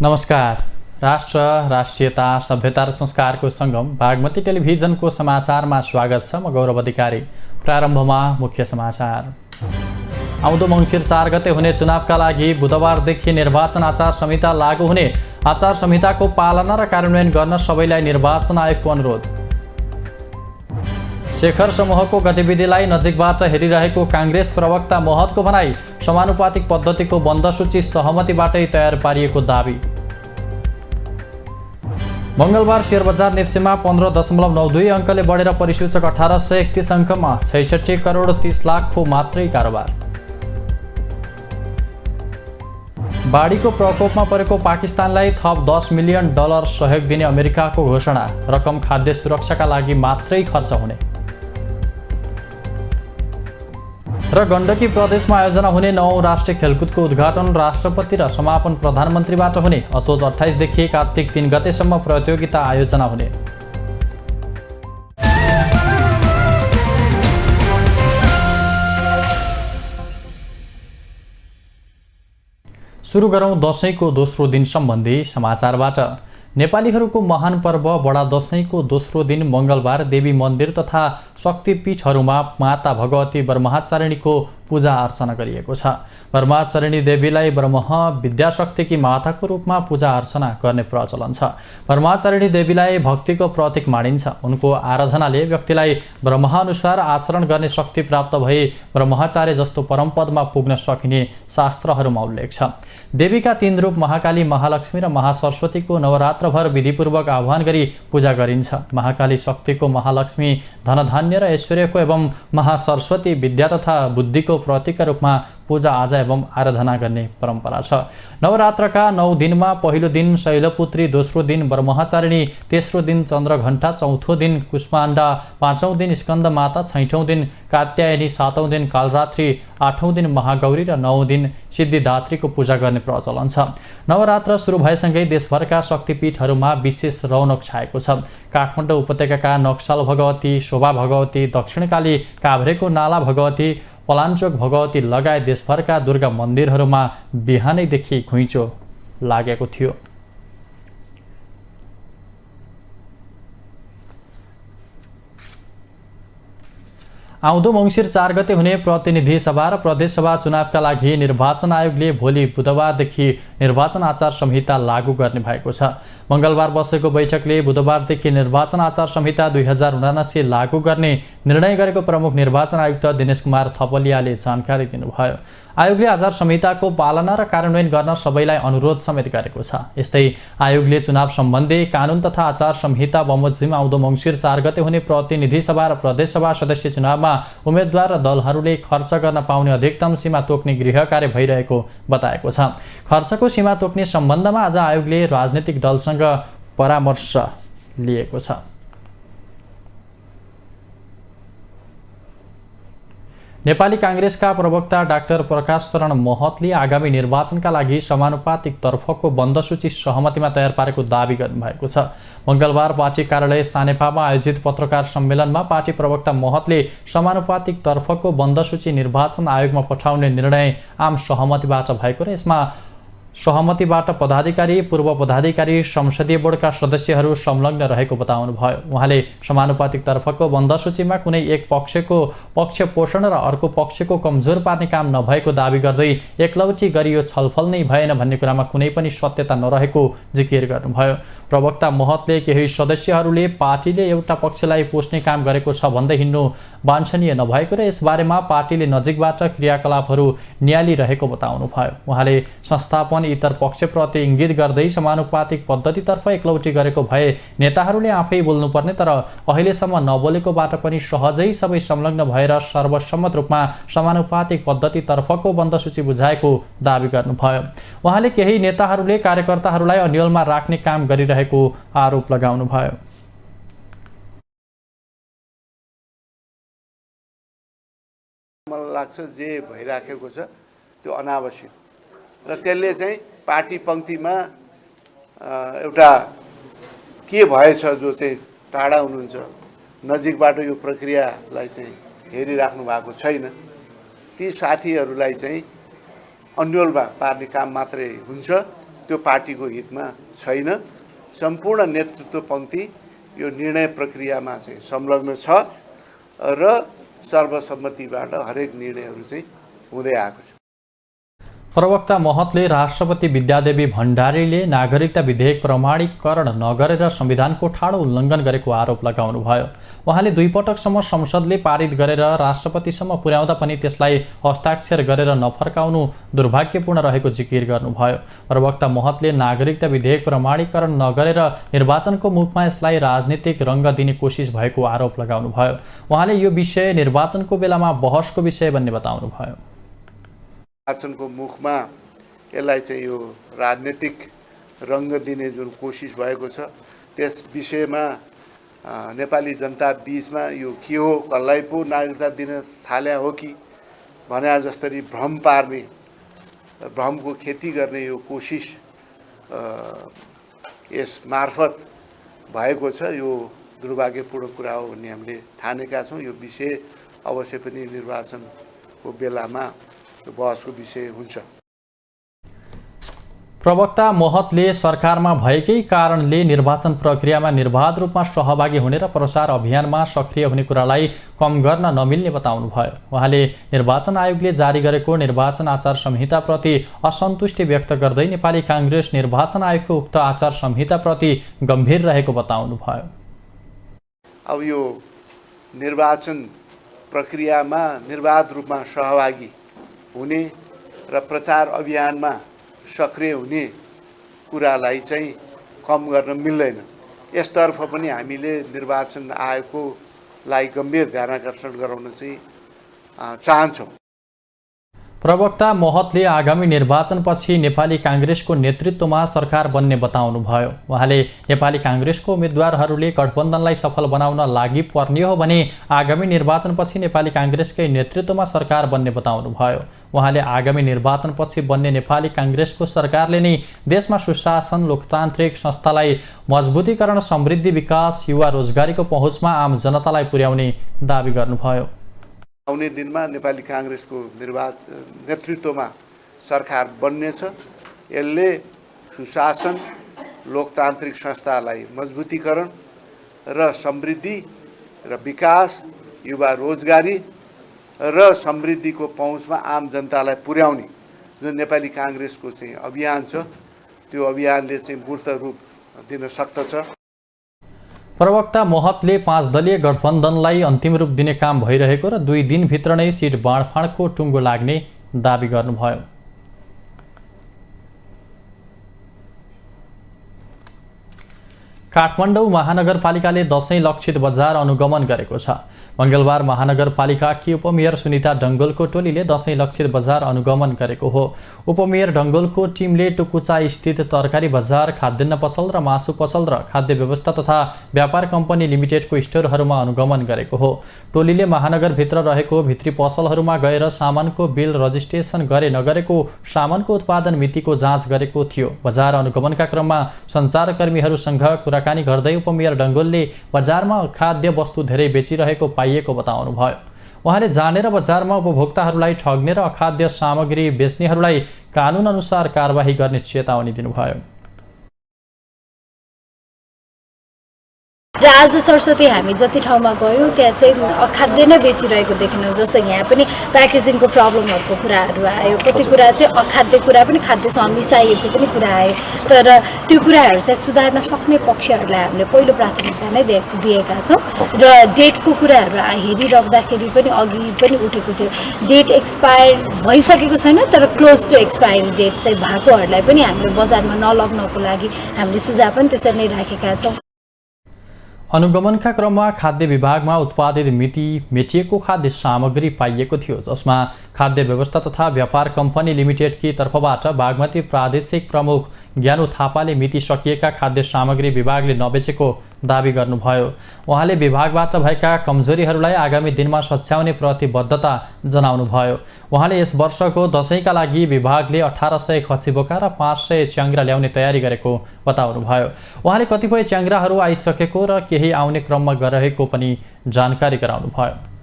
नमस्कार। राष्ट्र, राष्ट्रियता, सभ्यता र संस्कारको सङ्गम बागमती टेलिभिजनको समाचारमा स्वागत छ। म गौरव अधिकारी। प्रारम्भमा मुख्य समाचार। आउँदो मङ्सिर 4 गते हुने चुनावका लागि बुधबारदेखि निर्वाचन आचार संहिता लागू हुने, आचार संहिताको पालना र कार्यान्वयन गर्न सबैलाई निर्वाचन आयोगको अनुरोध। शेखर समूहको गतिविधिलाई नजिकबाट हेरिरहेको काङ्ग्रेस प्रवक्ता महतको भनाई, समानुपातिक पद्धतिको बन्द सूची सहमतिबाटै तयार पारिएको दावी। मङ्गलबार शेयर बजार नेप्सीमा 15.92 अङ्कले बढेर परिसूचक 1831 अङ्कमा 66 करोड 30 लाखको मात्रै कारोबार। बाढीको प्रकोपमा परेको पाकिस्तानलाई थप $10 मिलियन सहयोग दिने अमेरिकाको घोषणा, रकम खाद्य सुरक्षाका लागि मात्रै खर्च हुने। र गण्डकी प्रदेशमा आयोजना हुने 9औं राष्ट्रिय खेलकुदको उद्घाटन राष्ट्रपति र समापन प्रधानमन्त्रीबाट हुने। असोज 28 देखि कार्तिक 3 गतेसम्म प्रतियोगिता आयोजना हुने। सुरु गरौँ दशैंको दोस्रो दिन सम्बन्धी समाचारबाट। नेपालीहरूको महान पर्व बडा दशैंको दोस्रो दिन मङ्गलबार देवी मन्दिर तथा शक्तिपीठहरूमा माता भगवती ब्रह्मचारिणीको पूजा अर्चना गरिएको छ। ब्रह्मचारिणी देवीलाई ब्रह्म विद्याशक्तिकी माताको रूपमा पूजा अर्चना गर्ने प्रचलन छ। ब्रह्मचारिणी देवीलाई भक्तिको प्रतीक मानिन्छ। उनको आराधनाले व्यक्तिलाई ब्रह्मानुसार आचरण गर्ने शक्ति प्राप्त भई ब्रह्मचार्य जस्तो परमपदमा पुग्न सकिने शास्त्रहरूमा उल्लेख छ। देवीका 3 रूप महाकाली, महालक्ष्मी र महासरस्वतीको नवरात्रभर विधिपूर्वक आह्वान गरी पूजा गरिन्छ। महाकाली शक्तिको, महालक्ष्मी धनधान्य र ऐश्वर्यको एवं महासरस्वती विद्या तथा बुद्धिको प्रतीकका रूपमा पूजा आजा एवं आराधना गर्ने परम्परा छ। नवरात्रका 9 दिनमा पहिलो दिन शैलपुत्री, दोस्रो दिन ब्रह्मचारिणी, तेस्रो दिन चन्द्रघण्टा, चौथो दिन कुष्माण्डा, 5औं दिन स्कन्द माता, 6औं दिन कात्यायनी, 7औं दिन कालरात्रि, 8औं दिन महागौरी र 9औं दिन सिद्धिदात्रीको पूजा गर्ने प्रचलन छ। नवरात्र सुरु भएसँगै देशभरका शक्तिपीठहरूमा विशेष रौनक छाएको छ। काठमाडौँ उपत्यकाका नक्सल भगवती, शोभा भगवती, दक्षिणकाली, काभ्रेको नाला भगवती, पलाञ्चोक भगवती लगायत देशभरका दुर्गा मन्दिरहरूमा बिहानैदेखि घुइँचो लागेको थियो। आउँदो मङ्सिर 4 गते हुने प्रतिनिधि सभा र प्रदेश सभा चुनावका लागि निर्वाचन आयोगले भोलि बुधबारदेखि निर्वाचन आचार संहिता लागू गर्ने भएको छ। मङ्गलबार बसेको बैठकले बुधबारदेखि निर्वाचन आचार संहिता 2079 लागू गर्ने निर्णय गरेको प्रमुख निर्वाचन आयुक्त दिनेश कुमार थपलियाले जानकारी दिनुभयो। आयोगले आचार संहिताको पालना र कार्यान्वयन गर्न सबैलाई अनुरोध समेत गरेको छ। यस्तै आयोगले चुनाव सम्बन्धी कानुन तथा आचार संहिता बमोजिम आउँदो मङ्सिर 4 गते हुने प्रतिनिधि सभा र प्रदेश सभा सदस्य चुनावमा उम्मेद्वार र दलहरूले खर्च गर्न पाउने अधिकतम सीमा तोक्ने गृह कार्य भइरहेको बताएको छ। खर्चको सीमा तोक्ने सम्बन्धमा आज आयोगले राजनीतिक दलसँग परामर्श लिएको छ। नेपाली काङ्ग्रेसका प्रवक्ता डाक्टर प्रकाश शरण महतले आगामी निर्वाचनका लागि समानुपातिक तर्फको बन्द सूची सहमतिमा तयार पारेको दावी गर्नुभएको छ। मङ्गलबार पार्टी कार्यालय सानेपामा आयोजित पत्रकार सम्मेलनमा पार्टी प्रवक्ता महतले समानुपातिक तर्फको बन्द सूची निर्वाचन आयोगमा पठाउने निर्णय आम सहमतिबाट भएको र यसमा सहमतिबाट पदाधिकारी, पूर्व पदाधिकारी, संसदीय बोर्डका सदस्यहरू संलग्न रहेको बताउनुभयो। उहाँले समानुपातिक तर्फको बन्द सूचीमा कुनै एक पक्षको पक्ष पोषण र अर्को पक्षको कमजोर पार्ने काम नभएको दावी गर्दै एकलौटी गरियो छलफल नै भएन भन्ने कुरामा कुनै पनि सत्यता नरहेको जिकिर गर्नुभयो। प्रवक्ता महतले केही सदस्यहरूले पार्टीले एउटा पक्षलाई पोष्ने काम गरेको छ भन्दै हिँड्नु वाञ्छनीय नभएको र यसबारेमा पार्टीले नजिकबाट क्रियाकलापहरू नियालिरहेको बताउनुभयो। उहाँले संस्थापन इतर पक्षप्रति इंगित गर्दै समानुपातिक पद्धतितर्फ एकलौटी गरेको भए नेताहरूले आफै बोल्नुपर्ने, तर अहिलेसम्म नबोलेकोबाट पनि सहजै सबै संलग्न भएर सर्वसम्मत रूपमा समानुपातिक पद्धतितर्फको बन्द सूची बुझाएको दावी गर्नुभयो। उहाँले केही नेताहरूले कार्यकर्ताहरूलाई अन्यलमा राख्ने काम गरिरहेको आरोप लगाउनुभयो। मलाई लाग्छ जे भइराखेको छ त्यो अनावश्यक र त्यसले चाहिँ पार्टी पंक्तिमा एउटा के भएछ जो चाहिँ टाढा हुनुहुन्छ, नजिकबाट यो प्रक्रियालाई चाहिँ हेरिराख्नु भएको छैन, ती साथीहरूलाई चाहिँ अन्योलमा पार्ने काम मात्रै हुन्छ त्यो पार्टीको हितमा छैन। सम्पूर्ण नेतृत्व पङ्क्ति यो निर्णय प्रक्रियामा चाहिँ संलग्न छ र सर्वसम्मतिबाट हरेक निर्णयहरू चाहिँ हुँदै आएको छ। प्रवक्ता महतले राष्ट्रपति विद्यादेवी भण्डारीले नागरिकता विधेयक प्रमाणीकरण नगरेर संविधानको ठाडो उल्लङ्घन गरेको आरोप लगाउनुभयो। उहाँले 2 पटकसम्म संसदले पारित गरेर राष्ट्रपतिसम्म पुर्याउँदा पनि त्यसलाई हस्ताक्षर गरेर नफर्काउनु दुर्भाग्यपूर्ण रहेको जिकिर गर्नुभयो। प्रवक्ता महतले नागरिकता विधेयक प्रमाणीकरण नगरेर निर्वाचनको मुखमा यसलाई राजनीतिक रङ्ग दिने कोसिस भएको आरोप लगाउनुभयो। उहाँले यो विषय निर्वाचनको बेलामा बहसको विषय बन्ने बताउनुभयो। निर्वाचनको मुखमा यसलाई चाहिँ यो राजनीतिक रङ्ग दिने जुन कोसिस भएको छ त्यस विषयमा नेपाली जनता बीचमा यो के हो, कसलाई पो नागरिकता दिन थाल्या हो कि भने जस्तरी भ्रम पार्ने, भ्रमको खेती गर्ने यो कोसिस यस मार्फत भएको छ। यो दुर्भाग्यपूर्ण कुरा हो भन्ने हामीले ठानेका छौँ। यो विषय अवश्य पनि निर्वाचनको बेलामा बहसको विषय हुन्छ। प्रवक्ता महतले सरकारमा भएकै कारणले निर्वाचन प्रक्रियामा निर्बाध रूपमा सहभागी हुने र प्रचार अभियानमा सक्रिय हुने कुरालाई कम गर्न नमिल्ने बताउनुभयो। उहाँले निर्वाचन आयोगले जारी गरेको निर्वाचन आचार संहिताप्रति असन्तुष्टि व्यक्त गर्दै नेपाली काङ्ग्रेस निर्वाचन आयोगको उक्त आचार संहिताप्रति गम्भीर रहेको बताउनुभयो। अब यो निर्वाचन प्रक्रियामा निर्बाध रूपमा सहभागी हुने र प्रचार अभियानमा सक्रिय हुने कुरालाई चाहिँ कम गर्न मिल्दैन। यसतर्फ पनि हामीले निर्वाचन आयोगकोलाई गम्भीर ध्यानाकर्षण गराउन चाहिँ चाहन्छौँ। प्रवक्ता महतले आगामी निर्वाचनपछि नेपाली काङ्ग्रेसको नेतृत्वमा सरकार बन्ने बताउनुभयो। उहाँले नेपाली काङ्ग्रेसको उम्मेद्वारहरूले गठबन्धनलाई सफल बनाउन लागि पर्ने हो भने आगामी निर्वाचनपछि नेपाली काङ्ग्रेसकै नेतृत्वमा सरकार बन्ने बताउनुभयो। उहाँले आगामी निर्वाचनपछि बन्ने नेपाली काङ्ग्रेसको सरकारले नै देशमा सुशासन, लोकतान्त्रिक संस्थालाई मजबुतीकरण, समृद्धि, विकास, युवा रोजगारीको पहुँचमा आम जनतालाई पुर्याउने दाबी गर्नुभयो। आउने दिनमा नेपाली काङ्ग्रेसको नेतृत्वमा सरकार बन्नेछ। यसले सुशासन, लोकतान्त्रिक संस्थालाई मजबुतीकरण र समृद्धि र विकास, युवा रोजगारी र समृद्धिको पहुँचमा आम जनतालाई पुर्याउने जुन नेपाली काङ्ग्रेसको चाहिँ अभियान छ त्यो अभियानले चाहिँ मूर्त रूप दिन सक्दछ। प्रवक्ता महतले 5 दलीय गठबन्धनलाई अन्तिम रूप दिने काम भइरहेको र 2 दिनभित्र नै सिट बाँडफाँडको टुङ्गो लाग्ने दाबी गर्नुभयो। काठमाडौँ महानगरपालिकाले दशैं लक्षित बजार अनुगमन गरेको छ। मंगलबार महानगरपालिकाकी उपमेयर सुनिता डङ्गोलको टोलीले दशैं लक्षित बजार अनुगमन गरेको हो। उपमेयर डङ्गोलको टिमले टुकुचा स्थित तरकारी बजार, खाद्यान्न पसल र मासु पसल र खाद्य व्यवस्था तथा व्यापार कम्पनी लिमिटेडको स्टोरहरूमा अनुगमन गरेको हो। टोलीले महानगरभित्र रहेको भित्री पसलहरूमा गएर सामानको बिल रजिस्ट्रेसन गरे नगरेको सामानको उत्पादन मितिको जाँच गरेको थियो। बजार अनुगमनका क्रममा सञ्चारकर्मीहरूसँग कुराकानी गर्दै उपमेयर डङ्गोलले बजारमा खाद्य वस्तु धेरै बेचिरहेको पाइएको बताउनुभयो। उहाँले जानेर बजारमा उपभोक्ताहरूलाई ठग्ने र अखाद्य सामग्री बेच्नेहरूलाई कानुन अनुसार कारबाही गर्ने चेतावनी दिनुभयो। र आज सरस्वती हामी जति ठाउँमा गयौँ त्यहाँ चाहिँ अखाद्य नै बेचिरहेको देखिनौँ। जस्तो यहाँ पनि प्याकेजिङको प्रब्लमहरूको कुराहरू आयो, कति कुरा चाहिँ अखाद्य कुरा पनि खाद्यसँग मिसाइएको पनि कुरा आयो। तर त्यो कुराहरू चाहिँ सुधार्न सक्ने पक्षहरूलाई हामीले पहिलो प्राथमिकता नै दिएका छौँ। र डेटको कुराहरू हेरिराख्दाखेरि पनि अघि पनि उठेको थियो, डेट एक्सपायर भइसकेको छैन तर क्लोज टु एक्सपायरी डेट चाहिँ भएकोहरूलाई पनि हामीले बजारमा नलग्नको लागि हामीले सुझाव पनि त्यसरी नै राखेका छौँ। अनुगमनका क्रममा खाद्य विभागमा उत्पादित मिति मेटिएको खाद्य सामग्री पाइएको थियो, जसमा खाद्य व्यवस्था तथा व्यापार कम्पनी लिमिटेडकी तर्फबाट बागमती प्रादेशिक प्रमुख ज्ञानु थापाले मिति सकिएका खाद्य सामग्री विभागले नबेचेको दाबी गर्नुभयो। उहाँले विभागबाट भएका कमजोरीहरूलाई आगामी दिनमा सच्याउने प्रतिबद्धता जनाउनुभयो। उहाँले यस वर्षको दशैंका लागि विभागले 1800 खसी बोका र 500 च्याङ्ग्रा ल्याउने तयारी गरेको बताउनुभयो। उहाँले कतिपय च्याङ्ग्राहरू आइसकेको र केही आउने क्रममा रहेको पनि जानकारी गराउनुभयो।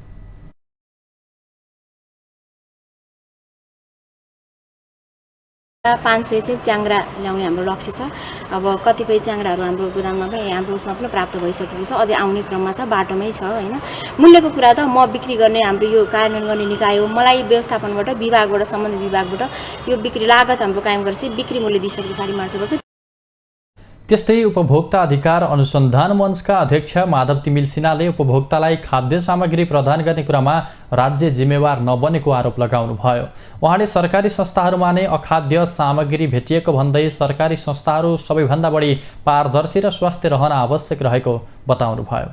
500 चाहिँ च्याङ्ग्रा ल्याउने हाम्रो लक्ष्य छ। अब कतिपय च्याङ्ग्राहरू हाम्रो गोदाममा पनि हाम्रो उसमा पनि प्राप्त भइसकेको छ, अझै आउने क्रममा छ, बाटोमै छ होइन। मूल्यको कुरा त म बिक्री गर्ने हाम्रो यो कार्यान्वयन गर्ने निकाय हो, मलाई व्यवस्थापनबाट विभागबाट सम्बन्धित विभागबाट यो बिक्री लागत हाम्रो कायम गरेपछि बिक्री मूल्य दिइसके पछाडि मार्च गर्छु। त्यस्तै उपभोक्ता अधिकार अनुसन्धान मञ्चका अध्यक्ष माधव तिमिल सिन्हाले उपभोक्तालाई खाद्य सामग्री प्रदान गर्ने कुरामा राज्य जिम्मेवार नबनेको आरोप लगाउनुभयो। उहाँले सरकारी संस्थाहरूमा नै अखाद्य सामग्री भेटिएको भन्दै सरकारी संस्थाहरू सबैभन्दा बढी पारदर्शी र स्वास्थ्य रहन आवश्यक रहेको बताउनुभयो।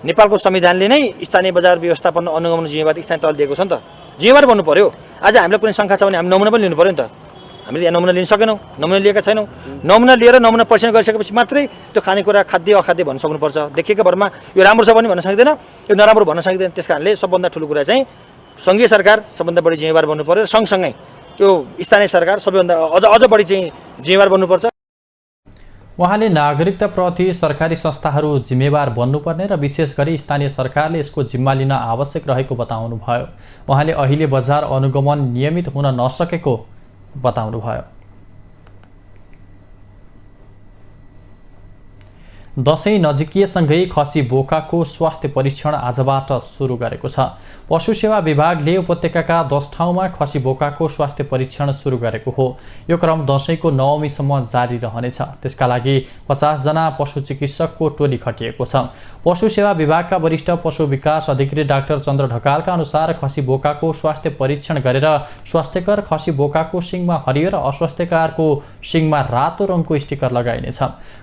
नेपालको संविधानले नै स्थानीय बजार व्यवस्थापन अनुगमन जिम्मेवार स्थानीय तहले दिएको छ नि त, जिम्मेवार बन्नु पर्यो। आज हामीलाई कुनै शङ्का छ भने हामी नमुना पनि लिनु पर्यो नि त। हामीले यहाँ नमुना लिन सकेनौँ, नमुना लिएका छैनौँ। नमुना लिएर नमुना परीक्षण गरिसकेपछि मात्रै त्यो खानेकुरा खाद्य अखाद्य भन्न सक्नुपर्छ। देखिएका भरमा यो राम्रो छ भने भन्न सकिँदैन, यो नराम्रो भन्न सकिँदैन। त्यस कारणले सबभन्दा ठुलो कुरा चाहिँ सङ्घीय सरकार सबभन्दा बढी जिम्मेवार बन्नु पर्यो र सँगसँगै त्यो स्थानीय सरकार सबैभन्दा अझ बढी चाहिँ जिम्मेवार बन्नुपर्छ। उहाँले नागरिकताप्रति सरकारी संस्थाहरू जिम्मेवार बन्नुपर्ने र विशेष गरी स्थानीय सरकारले यसको जिम्मा लिन आवश्यक रहेको बताउनुभयो। उहाँले अहिले बजार अनुगमन नियमित हुन नसकेको बताउनुभयो। दशैं नजिकिएसँगै खसी बोकाको स्वास्थ्य परीक्षण आजबाट सुरु गरेको छ। पशु सेवा विभागले उपत्यकाका 10 ठाउँमा खसी बोकाको स्वास्थ्य परीक्षण सुरु गरेको हो। यो क्रम दशैंको नवमीसम्म जारी रहनेछ। त्यसका लागि 50 जना पशु चिकित्सकको टोली खटिएको छ। पशु सेवा विभागका वरिष्ठ पशु विकास अधिकारी डाक्टर चन्द्र ढकालका अनुसार खसी बोकाको स्वास्थ्य परीक्षण गरेर स्वास्थ्यकर खसी बोकाको सिङमा हरियो र अस्वास्थ्यकारको सिङमा रातो रङको स्टिकर लगाइनेछ।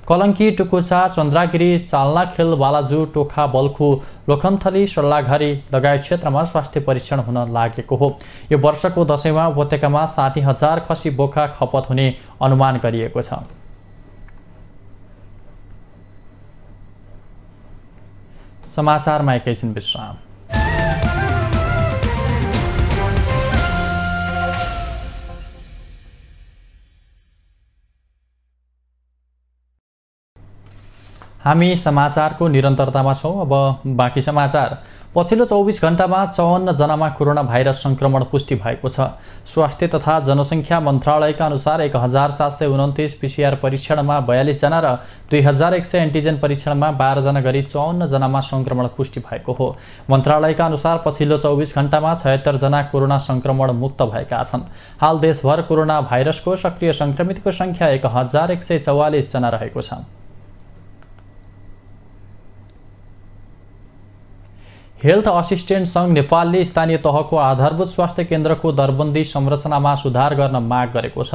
कलङ्की, टुकुचा, चन्द्रागिरी, चाल्नाखेल, बालाजु, टोखा, बल्खु, लोखन्थली, सल्लाघारी लगायत क्षेत्रमा स्वास्थ्य परीक्षण हुन लागेको हो। यो वर्षको दशैंमा उपत्यकामा 60,000 खसी बोका खपत हुने अनुमान गरिएको छ। समाचारमा एकैछिन विश्राम। हामी समाचारको निरन्तरतामा छौँ। अब बाँकी समाचार। पछिल्लो 24 घण्टामा 54 जनामा कोरोना भाइरस संक्रमण पुष्टि भएको छ। स्वास्थ्य तथा जनसङ्ख्या मन्त्रालयका अनुसार 1729 पीसीआर परीक्षणमा 42 जना र 2100 एन्टिजेन परीक्षणमा 12 जना गरी 54 जनामा संक्रमण पुष्टि भएको हो। मन्त्रालयका अनुसार पछिल्लो 24 घण्टामा 76 जना कोरोना संक्रमण मुक्त भएका छन्। हाल देशभर कोरोना भाइरसको सक्रिय संक्रमितको संख्या 1144 जना रहेको छ। हेल्थ असिस्टेन्ट सङ्घ नेपालले स्थानीय तहको आधारभूत स्वास्थ्य केन्द्रको दरबन्दी संरचनामा सुधार गर्न माग गरेको छ।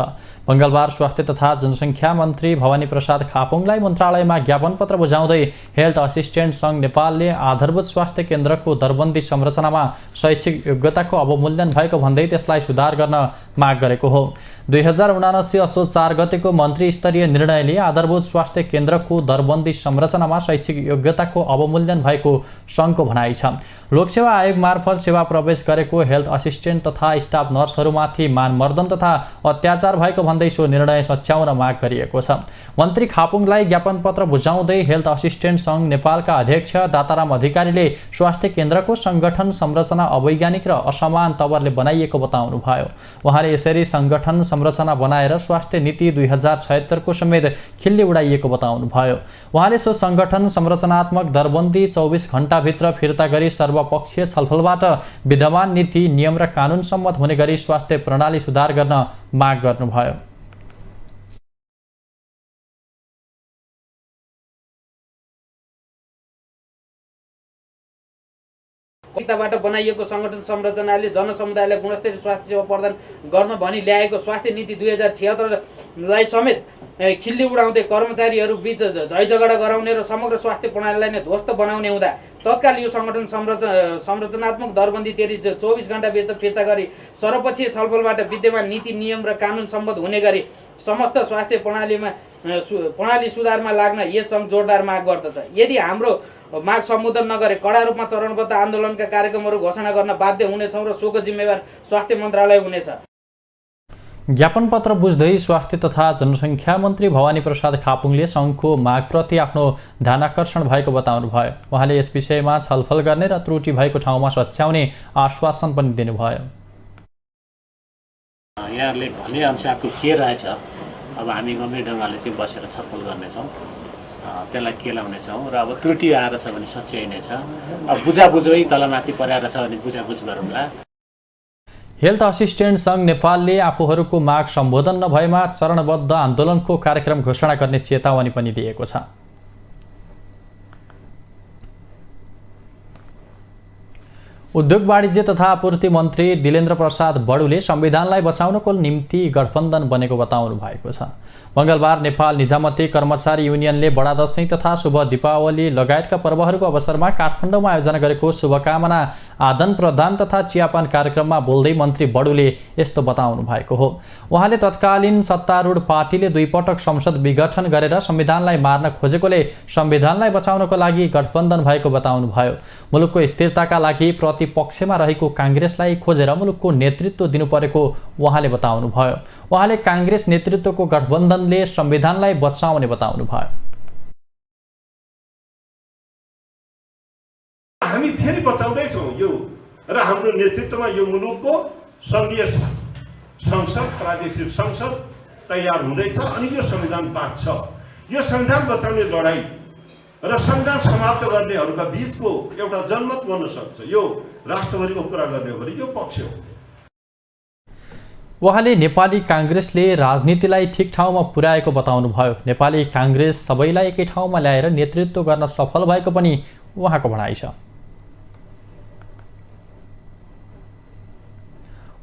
मंगलबार स्वास्थ्य तथा जनसङ्ख्या मन्त्री भवानी प्रसाद खापुङलाई मन्त्रालयमा ज्ञापन पत्र बुझाउँदै हेल्थ असिस्टेन्ट सङ्घ नेपालले आधारभूत स्वास्थ्य केन्द्रको दरबन्दी संरचनामा शैक्षिक योग्यताको अवमूल्यन भएको भन्दै त्यसलाई सुधार गर्न माग गरेको हो। 2079 असोज 4 गतेको मन्त्री स्तरीय निर्णयले आधारभूत स्वास्थ्य केन्द्रको दरबन्दी संरचनामा शैक्षिक योग्यताको अवमूल्यन भएको सङ्घको भनाइ छ। लोकसेवा आयोग मार्फत सेवा प्रवेश गरेको हेल्थ असिस्टेन्ट तथा स्टाफ नर्सहरूमाथि मानमर्दन तथा अत्याचार भएको भन्दै सो निर्णय सच्याउन माग गरिएको छ। मन्त्री खापुङलाई ज्ञापन पत्र बुझाउँदै हेल्थ असिस्टेन्ट सङ्घ नेपालका अध्यक्ष दाताराम अधिकारीले स्वास्थ्य केन्द्रको सङ्गठन संरचना अवैज्ञानिक र असमान तवरले बनाइएको बताउनुभयो। उहाँले यसरी सङ्गठन संरचना बनाएर स्वास्थ्य नीति 2076 को समेत खिल्ली उडाइएको बताउनुभयो। उहाँले सो सङ्गठन संरचनात्मक दरबन्दी 24 घण्टाभित्र फिर्ता गरी सर्वपक्षीय छलफलबाट विद्यमान नीति नियम र कानुन सम्मत हुने गरी स्वास्थ्य प्रणाली सुधार गर्न माग गर्नुभयो। बाट बनाइएको संगठन संरचनाले जनसमुदायलाई गुणस्तरीय स्वास्थ्य सेवा प्रदान गर्न भनी ल्याएको स्वास्थ्य नीति 2076 लाई समेत खिल्ली उडाउँदै कर्मचारीहरू बीच झैझगडा गराउने र समग्र स्वास्थ्य प्रणालीलाई नै ध्वस्त बनाउने हुँदा तत्काल यो संगठन संरचनात्मक दरबन्दी 24 घण्टाभित्र फिर्ता गरी सर्वपक्षीय छलफलबाट विद्यमान नीति नियम र कानुन सम्बद्ध हुने गरी समस्त स्वास्थ्य प्रणाली सुधारमा लाग्न यस सङ्घ जोरदार माग गर्दछ। यदि हाम्रो माग सम्बोधन नगरे कडा रूपमा चरणबद्ध आन्दोलनका कार्यक्रमहरू घोषणा गर्न बाध्य हुनेछौँ र सोको जिम्मेवार स्वास्थ्य मन्त्रालय हुनेछ। ज्ञापन पत्र बुझ्दै स्वास्थ्य तथा जनसङ्ख्या मन्त्री भवानी प्रसाद खापुङले सङ्घको मागप्रति आफ्नो ध्यानाकर्षण भएको बताउनुभयो। उहाँले यस विषयमा छलफल गर्ने र त्रुटि भएको ठाउँमा सच्याउने आश्वासन पनि दिनुभयो। यहाँहरूले भनेअनुसारको के रहेछ अब हामी गम्भीर ढङ्गले चाहिँ बसेर छलफल गर्नेछौँ, त्यसलाई केलाउनेछौँ र अब त्रुटि आएर छ भने सच्याइनेछ, अब बुझाबुझै तलमाथि परेर छ भने बुझाबुझ गरौँला। हेल्थ असिस्टेन्ट सङ्घ नेपालले आफूहरूको माग सम्बोधन नभएमा चरणबद्ध आन्दोलनको कार्यक्रम घोषणा गर्ने चेतावनी पनि दिएको छ। उद्योग वाणिज्य तथा आपूर्ति मन्त्री दिलेन्द्र प्रसाद बडुले संविधानलाई बचाउनको निम्ति गठबन्धन बनेको बताउनु भएको छ। मङ्गलबार नेपाल निजामती कर्मचारी युनियनले बडा दशैं तथा शुभ दीपावली लगायतका पर्वहरूको अवसरमा काठमाडौँमा आयोजना गरेको शुभकामना आदान प्रदान तथा चियापान कार्यक्रममा बोल्दै मन्त्री बडुले यस्तो बताउनु भएको हो। उहाँले तत्कालीन सत्तारूढ पार्टीले 2 पटक संसद विघटन गरेर संविधानलाई मार्न खोजेकोले संविधानलाई बचाउनको लागि गठबन्धन भएको बताउनुभयो। मुलुकको स्थिरताका लागि प्रतिपक्षमा रहेको काङ्ग्रेसलाई खोजेर मुलुकको नेतृत्व दिनुपरेको उहाँले बताउनुभयो। उहाँले काङ्ग्रेस नेतृत्वको गठबन्धनले संविधानलाई बचाउने बताउनुभयो। हामी फेरि बचाउँदैछौँ यो र हाम्रो नेतृत्वमा यो मुलुकको सङ्घीय संसद प्रादेशिक संसद तयार हुँदैछ अनि यो संविधान पास छ। यो संविधान बचाउने लडाई र संविधान समाप्त गर्नेहरूका बीचको एउटा जनमत बन्न सक्छ। यो राष्ट्रभरिको कुरा गर्ने हो भने यो पक्ष हो। उहाँले नेपाली काङ्ग्रेसले राजनीतिलाई ठिक ठाउँमा पुर्याएको बताउनुभयो। नेपाली काङ्ग्रेस सबैलाई एकै ठाउँमा ल्याएर नेतृत्व गर्न सफल भएको पनि उहाँको भनाइ छ।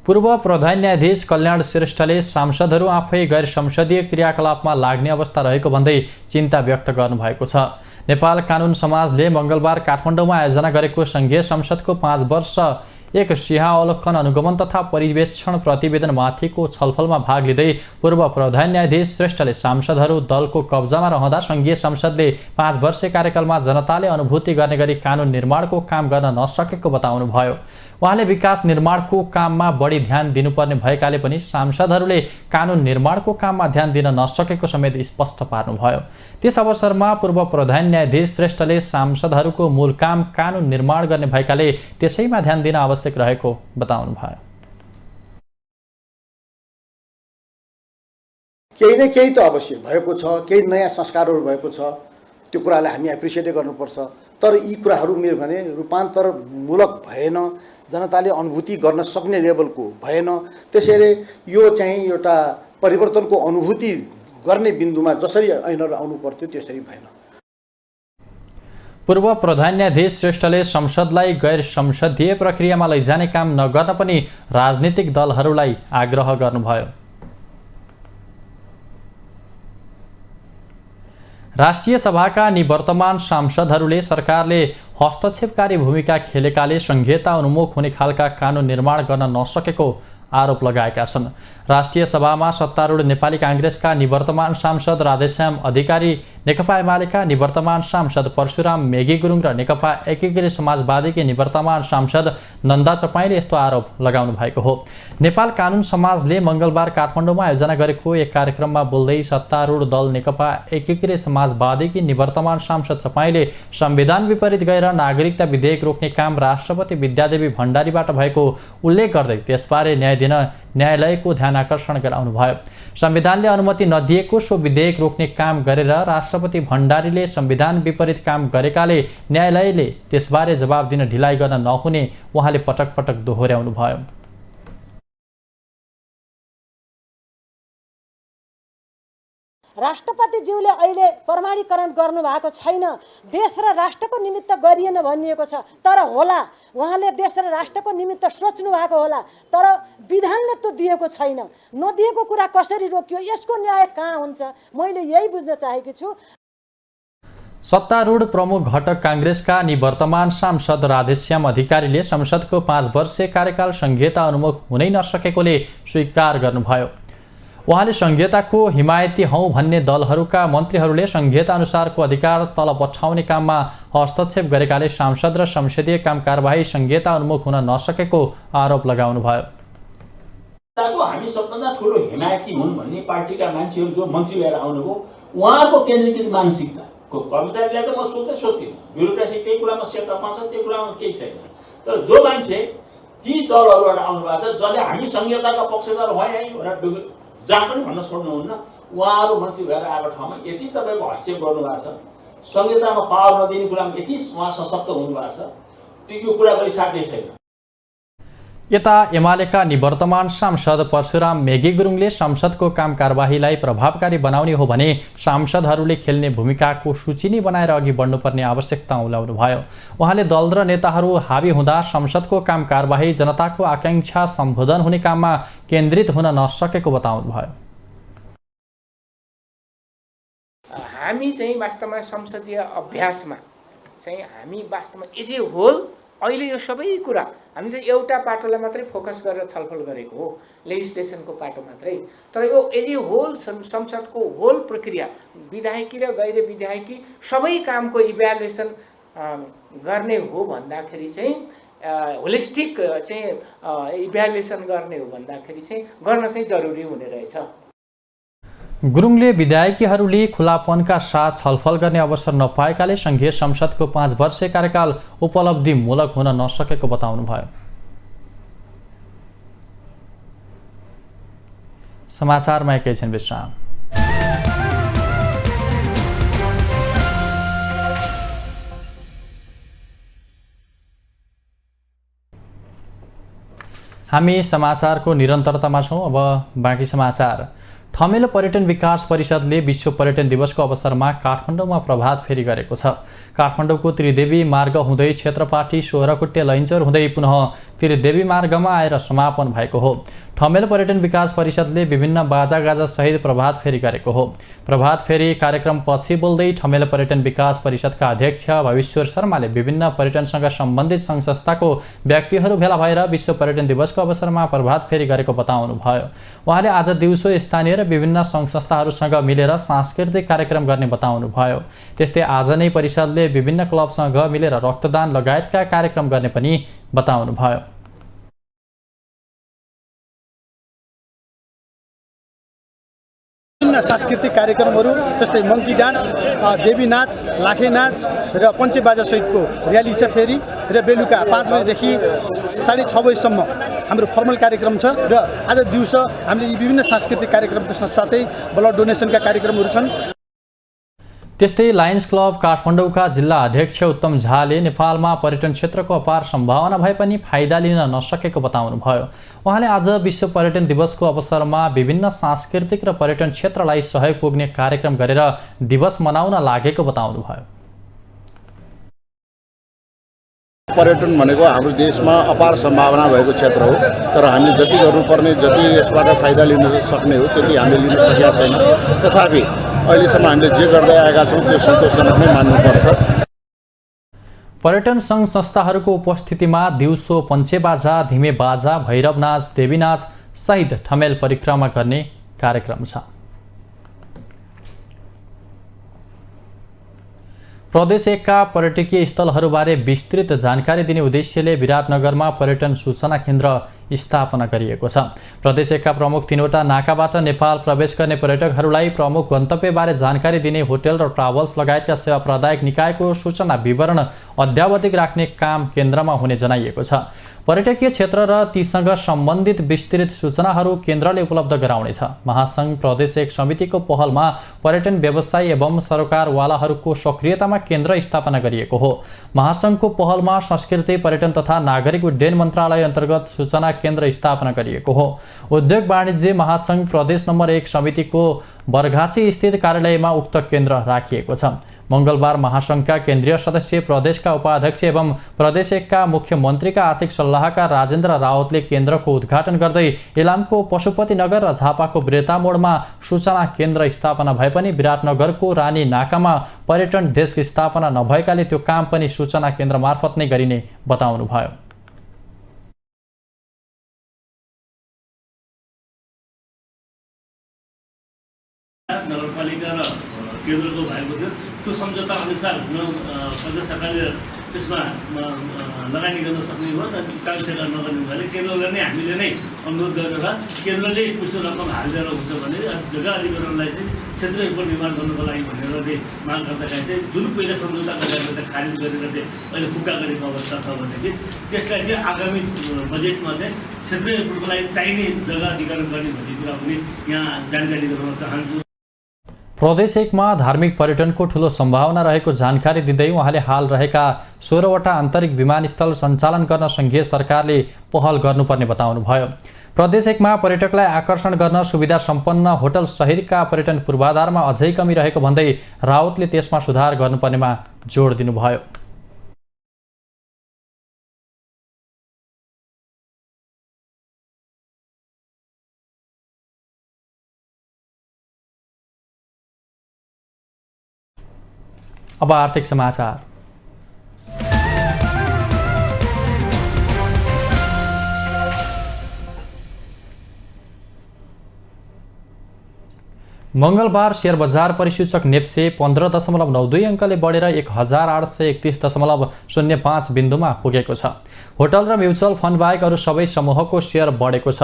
पूर्व प्रधान न्यायाधीश कल्याण श्रेष्ठले सांसदहरू आफै गैर संसदीय क्रियाकलापमा लाग्ने अवस्था रहेको भन्दै चिन्ता व्यक्त गर्नुभएको छ। नेपाल कानुन समाजले मङ्गलबार काठमाडौँमा आयोजना गरेको सङ्घीय संसदको 5 वर्ष एक सिंहावलोकन अनुगमन तथा परिवेक्षण प्रतिवेदनमाथिको छलफलमा भाग लिँदै पूर्व प्रधान न्यायाधीश श्रेष्ठले सांसदहरू दलको कब्जामा रहँदा सङ्घीय संसदले 5 वर्षे कार्यकालमा जनताले अनुभूति गर्ने गरी कानुन निर्माणको काम गर्न नसकेको बताउनुभयो। उहाँले विकास निर्माणको काममा बढी ध्यान दिनुपर्ने भएकाले पनि सांसदहरूले कानुन निर्माणको काममा ध्यान दिन नसकेको समेत स्पष्ट पार्नुभयो। त्यस अवसरमा पूर्व प्रधान न्यायाधीश श्रेष्ठले सांसदहरूको मूल काम कानुन निर्माण गर्ने भएकाले त्यसैमा ध्यान दिन आवश्यक रहेको बताउनुभयो। केही न केही त अवश्य भएको छ, केही नयाँ संस्कारहरू भएको छ, त्यो कुरालाई हामी एप्रिसिएट गर्नुपर्छ। तर यी कुराहरू मेरो भने रूपान्तरमूलक भएन, जनताले अनुभूति गर्न सक्ने लेभलको भएन। त्यसैले यो चाहिँ एउटा परिवर्तनको अनुभूति गर्ने बिन्दुमा जसरी ऐनहरू आउनु पर्थ्यो त्यसरी भएन। पूर्व प्रधान न्यायाधीश श्रेष्ठले संसदलाई गैर संसदीय प्रक्रियामा लैजाने काम नगर्न पनि राजनीतिक दलहरूलाई आग्रह गर्नुभयो। राष्ट्रिय सभाका निवर्तमान सांसदहरूले सरकारले हस्तक्षेपकारी भूमिका खेलेकाले संघीयता उन्मुख हुने खालका कानुन निर्माण गर्न नसकेको आरोप लगाएका छन्। राष्ट्रिय सभामा सत्तारूढ नेपाली काङ्ग्रेसका निवर्तमान सांसद राधेश्याम अधिकारी, नेकपा एमालेका निवर्तमान सांसद परशुराम मेगी गुरुङ र नेकपा एकीकृत समाजवादीकी निवर्तमान सांसद नन्दा चपाईले यस्तो आरोप लगाउनु भएको हो। नेपाल कानुन समाजले मङ्गलबार काठमाडौँमा आयोजना गरेको एक कार्यक्रममा बोल्दै सत्तारूढ दल नेकपा एकीकृत समाजवादीकी निवर्तमान सांसद चपाईले संविधान विपरीत गएर नागरिकता विधेयक रोक्ने काम राष्ट्रपति विद्यादेवी भण्डारीबाट भएको उल्लेख गर्दै त्यसबारे न्याय दिन न्यायालयको ध्यान आकर्षण गराउनुभयो। संविधानले अनुमति नदिएको सो विधेयक रोक्ने काम गरेर राष्ट्रपति भण्डारीले संविधान विपरीत काम गरेकाले न्यायालयले त्यसबारे जवाब दिन ढिलाइ गर्न नहुने उहाँले पटक पटक दोहोर्याउनुभयो। राष्ट्रपतिज्यूले अहिले प्रमाणीकरण गर्नुभएको छैन। देश र राष्ट्रको निमित्त गरिएन भनिएको छ, तर होला उहाँले देश र राष्ट्रको निमित्त सोच्नु भएको होला, तर विधानले त्यो दिएको छैन। नदिएको कुरा कसरी रोकियो, यसको न्याय कहाँ हुन्छ? मैले यही बुझ्न चाहेकी छु। सत्तारूढ प्रमुख घटक काङ्ग्रेसका निवर्तमान सांसद राधेश्याम अधिकारीले संसदको 5 वर्षे कार्यकाल संघीयता उन्मुख हुनै नसकेकोले स्वीकार गर्नुभयो। उहाँले संघीयताको हिमायती हौं भन्ने दलहरूका मन्त्रीहरूले संघीयता अनुसारको अधिकार तल पठाउने काममा हस्तक्षेप गरेकाले सांसद र संसदीय काम कारबाही संघीयता उन्मुख हुन नसकेको आरोप लगाउनुभयो। हामी सबभन्दा ठुलो हिमायती हुन् भन्ने पार्टीका मान्छेहरू जो मन्त्री भएर आउनुभयो, उहाँको केन्द्रीकृत मानसिकताको कर्मचारीलाई त म सोध्दिनँ। ब्युरोक्रेसी त्यही कुरामा सेट अप छ, त्यो कुरामा केही छैन। तर जो मान्छे ती दलहरूबाट आउनु भएको छ जसले हामी संहिताका पक्षधर भए भनेर जहाँ पनि भन्न छोड्नुहुन्न। उहाँहरू मन्त्री भएर आएको ठाउँमा यति तपाईँको हस्तक्षेप गर्नुभएको छ, संहितामा पावर नदिने कुरामा यति उहाँ सशक्त हुनुभएको छ, त्यो यो कुरा गरिसकेकै छैन। यता एमालेका निवर्तमान सांसद परशुराम मेगी गुरुङले संसदको काम कारबाहीलाई प्रभावकारी बनाउने हो भने सांसदहरूले खेल्ने भूमिकाको सूची नै बनाएर अघि बढ्नुपर्ने आवश्यकता उल्याउनुभयो। उहाँले दल र नेताहरू हावी हुँदा संसदको काम कारबाही जनताको आकांक्षा सम्बोधन हुने काममा केन्द्रित हुन नसकेको बताउनुभयो। हामी चाहिँ वास्तवमा संसदीय अभ्यासमा चाहिँ हामी वास्तवमा एज ए होल अहिले यो सबै कुरा हामी चाहिँ एउटा पाटोलाई मात्रै फोकस गरेर छलफल गरेको हो, लेजिस्लेसनको पाटो मात्रै। तर यो एज ए होल संसदको होल प्रक्रिया विधायकी र गैर विधायकी सबै कामको इभ्यालुएसन गर्ने हो भन्दाखेरि चाहिँ होलिस्टिक चाहिँ इभ्यालुएसन गर्ने हो भन्दाखेरि चाहिँ गर्न चाहिँ जरुरी हुने रहेछ। गुरुङले विधायकीहरूले खुलापनका साथ छलफल गर्ने अवसर नपाएकाले संघीय संसदको 5 वर्षे कार्यकाल उपलब्धिमूलक हुन नसकेको बताउनुभयो। समाचारमा एकैछिन विश्राम। हामी समाचारको निरन्तरतामा छौँ। अब बाँकी समाचार। ठमेल पर्यटन विकास परिषदले विश्व पर्यटन दिवसको अवसरमा काठमाडौँमा प्रभात फेरी गरेको छ। काठमाडौँको त्रिदेवी मार्ग हुँदै क्षेत्रपाटी सोह्रकुटे लैन्चर हुँदै पुनः त्रिदेवी मार्गमा आएर समापन भएको हो। ठमेल पर्यटन विकास परिषदले विभिन्न बाजागाजा सहित प्रभात फेरी गरेको हो। प्रभात फेरी कार्यक्रम पछि बोल्दै ठमेल पर्यटन विकास परिषदका अध्यक्ष भविश्वर शर्माले विभिन्न पर्यटनसँग सम्बन्धित सङ्घ संस्थाको व्यक्तिहरू भेला भएर विश्व पर्यटन दिवसको अवसरमा प्रभात फेरी गरेको बताउनुभयो। उहाँले आज दिउँसो स्थानीय र विभिन्न सङ्घ संस्थाहरूसँग मिलेर सांस्कृतिक कार्यक्रम गर्ने बताउनुभयो। त्यस्तै आज नै परिषदले विभिन्न क्लबसँग मिलेर रक्तदान लगायतका कार्यक्रम गर्ने पनि बताउनुभयो। विभिन्न सांस्कृतिक कार्यक्रमहरू जस्तै मङ्की डान्स, देवी नाच, लाखे नाच र पञ्चेबाजा सहितको र्याली छ फेरि र बेलुका 5 बजेदेखि 6:30 बजेसम्म हाम्रो फर्मल कार्यक्रम छ र आज दिउँसो हामीले विभिन्न सांस्कृतिक कार्यक्रमको साथसाथै ब्लड डोनेसनका कार्यक्रमहरू छन्। त्यस्तै लायन्स क्लब काठमाडौँका जिल्ला अध्यक्ष उत्तम झाले नेपालमा पर्यटन क्षेत्रको अपार सम्भावना भए पनि फाइदा लिन नसकेको बताउनुभयो। उहाँले आज विश्व पर्यटन दिवसको अवसरमा विभिन्न सांस्कृतिक र पर्यटन क्षेत्रलाई सहयोग पुग्ने कार्यक्रम गरेर दिवस मनाउन लागेको बताउनुभयो। पर्यटन भनेको हाम्रो देशमा अपार सम्भावना भएको क्षेत्र हो, तर हामीले जति गर्नुपर्ने, जति यसबाट फाइदा लिन सक्ने हो त्यति हामीले लिन सकेका छैन। तथापि अहिलेसम्म हामीले जे गर्दै आएका छौँ त्यो सन्तोषजनक नै मान्नुपर्छ। पर्यटन सङ्घ संस्थाहरूको उपस्थितिमा दिउँसो पञ्चेबाजा, धिमे बाजा, भैरव नाच, देवी नाच सहित ठमेल परिक्रमा गर्ने कार्यक्रम छ। प्रदेश 1 का पर्यटकीय स्थलहरूबारे विस्तृत जानकारी दिने उद्देश्यले विराटनगरमा पर्यटन सूचना केन्द्र स्थापना गरिएको छ। प्रदेश 1 का प्रमुख 3वटा नाकाबाट नेपाल प्रवेश गर्ने पर्यटकहरूलाई प्रमुख गन्तव्यबारे जानकारी दिने होटल र ट्राभल्स लगायतका सेवा प्रदायक निकायको सूचना विवरण अद्यावधिक राख्ने काम केन्द्रमा हुने जनाइएको छ। पर्यटकीय क्षेत्र र तीसँग सम्बन्धित विस्तृत सूचनाहरू केन्द्रले उपलब्ध गराउनेछ। महासङ्घ प्रदेश 1 समितिको पहलमा पर्यटन व्यवसायी एवं सरकारवालाहरूको सक्रियतामा केन्द्र स्थापना गरिएको हो। महासङ्घको पहलमा संस्कृति, पर्यटन तथा नागरिक उड्डयन मन्त्रालय अन्तर्गत सूचना केन्द्र स्थापना गरिएको हो। उद्योग वाणिज्य महासङ्घ प्रदेश नम्बर 1 समितिको बरघाँची स्थित कार्यालयमा उक्त केन्द्र राखिएको छ। मङ्गलबार महासङ्घका केन्द्रीय सदस्य, प्रदेशका उपाध्यक्ष एवं प्रदेश 1 का मुख्यमन्त्रीका आर्थिक सल्लाहकार राजेन्द्र रावतले केन्द्रको उद्घाटन गर्दै इलामको पशुपतिनगर र झापाको ब्रेतामोडमा सूचना केन्द्र स्थापना भए पनि विराटनगरको रानी नाकामा पर्यटन डेस्क स्थापना नभएकाले त्यो काम पनि सूचना केन्द्र मार्फत नै गरिने बताउनुभयो। नगरपालिका र केन्द्रको भएको थियो त्यो सम्झौता अनुसार प्रदेश सरकारले त्यसमा लगानी गर्न सक्ने भयो र स्थानीय सरकार नगर्ने भएले केन्द्रलाई नै हामीले नै अनुरोध गरेर केन्द्रले कुछ रकम हालिदिएर हुन्छ भने जग्गा अधिग्रहणलाई चाहिँ क्षेत्रीय एयरपोर्ट निर्माण गर्नुको लागि भनेर चाहिँ माग गर्दाखेरि चाहिँ जुन पहिला सम्झौता गरेर खारिज गरेर चाहिँ अहिले फुक्का गरेको अवस्था छ भनेदेखि त्यसलाई चाहिँ आगामी बजेटमा चाहिँ क्षेत्रीय एयरपोर्टको लागि चाहिने जग्गा अधिग्रहण गर्ने भन्ने कुरा पनि यहाँ जानकारी गराउन चाहन्छु। प्रदेश 1 मा धार्मिक पर्यटनको ठूलो सम्भावना रहेको जानकारी दिँदै उहाँले हाल रहेका 16वटा आन्तरिक विमानस्थल सञ्चालन गर्न सङ्घीय सरकारले पहल गर्नुपर्ने बताउनुभयो। प्रदेश 1 मा पर्यटकलाई आकर्षण गर्न सुविधा सम्पन्न होटल सहितका पर्यटन पूर्वाधारमा अझै कमी रहेको भन्दै राउतले त्यसमा सुधार गर्नुपर्नेमा जोड दिनुभयो। अब आर्थिक समाचार। मंगलबार शेयर बजार परिसूचक नेप्से 15.92 अङ्कले बढेर 1831.05 बिन्दुमा पुगेको छ। होटल र म्युचुअल फन्ड बाहेक अरू सबै समूहको शेयर बढेको छ।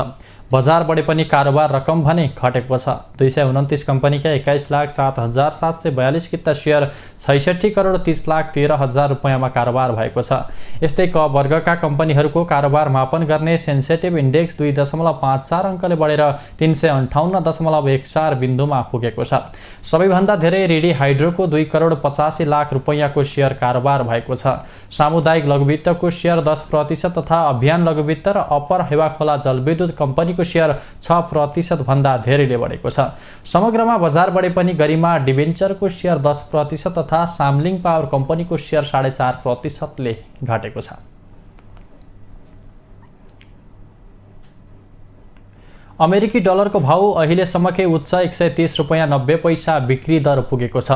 बजार बढे पनि कारोबार रकम भने घटेको छ। 229 कम्पनीका 21,07,742 किता शेयर 66,30,13,000 रुपैयाँमा कारोबार भएको छ। यस्तै क वर्गका कम्पनीहरूको कारोबार मापन गर्ने सेन्सेटिभ इन्डेक्स 2.54 अङ्कले बढेर 358.14 बिन्दुमा पुगेको छ। सबैभन्दा धेरै रेडी हाइड्रोको 2,85,00,000 रुपैयाँको शेयर कारोबार भएको छ। सामुदायिक लघुवित्तको शेयर 10% तथा अभियान लघुवित्त र अप्पर हेवाखोला जलविद्युत कम्पनीको शेयर 6% भन्दा धेरैले बढेको छ। समग्रमा बजार बढे पनि गरिमा डिबेन्चरको शेयर 10% तथा सामलिङ पावर कम्पनीको शेयर 4.5% ले घटेको छ। अमेरिकी डलरको भाउ अहिलेसम्मकै उच्च 130 रुपैयाँ 90 पैसा बिक्री दर पुगेको छ।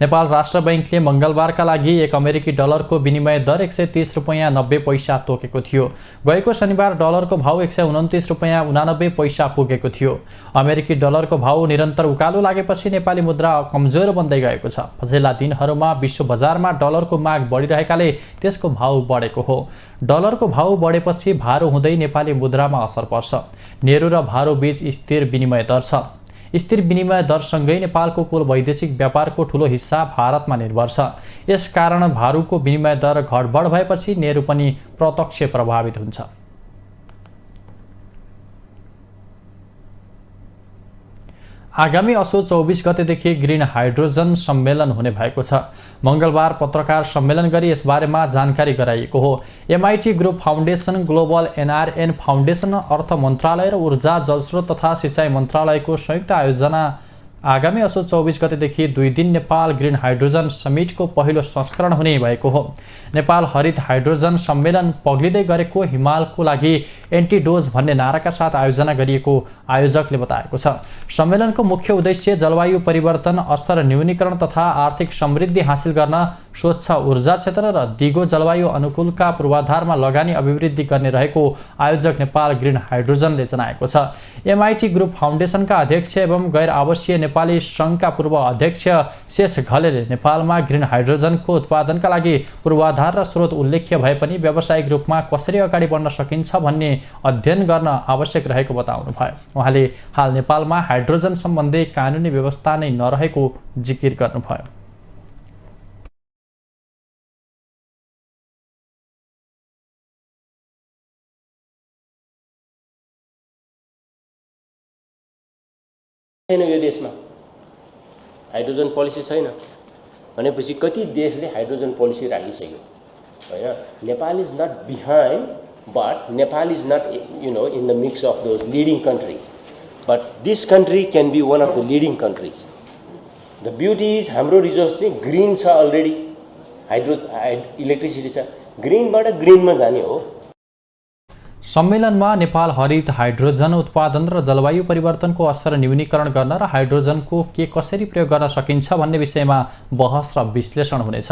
नेपाल राष्ट्र बैंकले मंगलबारका लागि 1 अमेरिकी डलरको विनिमय दर 130 रुपैयाँ 90 पैसा तोकेको थियो। गएको शनिबार डलरको भाउ 129 रुपैयाँ 89 पैसा पुगेको थियो। अमेरिकी डलरको भाउ निरन्तर उकालो लागेपछि नेपाली मुद्रा कमजोर बन्दै गएको छ। पछिल्ला दिनहरूमा विश्व बजारमा डलरको माग बढिरहेकाले त्यसको भाउ बढेको हो। डलरको भाउ बढेपछि भारो हुँदै नेपाली मुद्रामा असर पर्छ। नेहरू र भारो बीच स्थिर विनिमय दर छ। स्थिर विनिमय दरसँगै नेपालको कुल वैदेशिक व्यापारको ठूलो हिस्सा भारतमा निर्भर छ। यसकारण भारोको विनिमय दर घटबढ भएपछि नेहरू पनि प्रत्यक्ष प्रभावित हुन्छ। आगामी असोज 24 गतेदेखि ग्रीन हाइड्रोजन सम्मेलन हुने भएको छ। मंगलबार पत्रकार सम्मेलन गरी यसबारेमा जानकारी गराइएको हो। MIT group foundation, global NRN foundation, अर्थ मन्त्रालय र ऊर्जा जलस्रोत तथा सिँचाइ मन्त्रालयको संयुक्त आयोजना आगामी असोज 24 गतेदेखि 2 दिन नेपाल ग्रीन हाइड्रोजन समिटको पहिलो संस्करण हुने भएको हो। नेपाल हरित हाइड्रोजन सम्मेलन पग्लिँदै गरेको हिमालको लागि एन्टिडोज भन्ने नाराका साथ आयोजना गरिएको आयोजकले बताएको छ। सम्मेलनको मुख्य उद्देश्य जलवायु परिवर्तन असर न्यूनीकरण तथा आर्थिक समृद्धि हासिल गर्न स्वच्छ ऊर्जा क्षेत्र र दिगो जलवायु अनुकूलका पूर्वाधारमा लगानी अभिवृद्धि गर्ने रहेको आयोजक नेपाल ग्रीन हाइड्रोजनले जनाएको छ। MIT ग्रुप फाउन्डेसनका अध्यक्ष एवं गैर आवासीय नेपाली सङ्घका पूर्व अध्यक्ष शेष घलेले नेपालमा ग्रीन हाइड्रोजनको उत्पादनका लागि पूर्वाधार र स्रोत उल्लेख्य भए पनि व्यावसायिक रूपमा कसरी अगाडि बढ्न सकिन्छ भन्ने अध्ययन गर्न आवश्यक रहेको बताउनुभयो। उहाँले हाल नेपालमा हाइड्रोजन सम्बन्धी कानुनी व्यवस्था नै नरहेको जिकिर गर्नुभयो। छैन यो देशमा हाइड्रोजन पोलिसी छैन भनेपछि कति देशले हाइड्रोजन पोलिसी राखिसक्यो हैन। Nepal is not behind but Nepal is not in the mix of those leading countries but this country can be one of the leading countries. The beauty is हाम्रो रिजोर्स चाहिँ green छ already, electricity छ, ग्रिनबाट ग्रिनमा जाने हो। सम्मेलनमा नेपाल हरित हाइड्रोजन उत्पादन र जलवायु परिवर्तनको असर न्यूनीकरण गर्न र हाइड्रोजनको कसरी प्रयोग गर्न सकिन्छ भन्ने विषयमा बहस र विश्लेषण हुनेछ।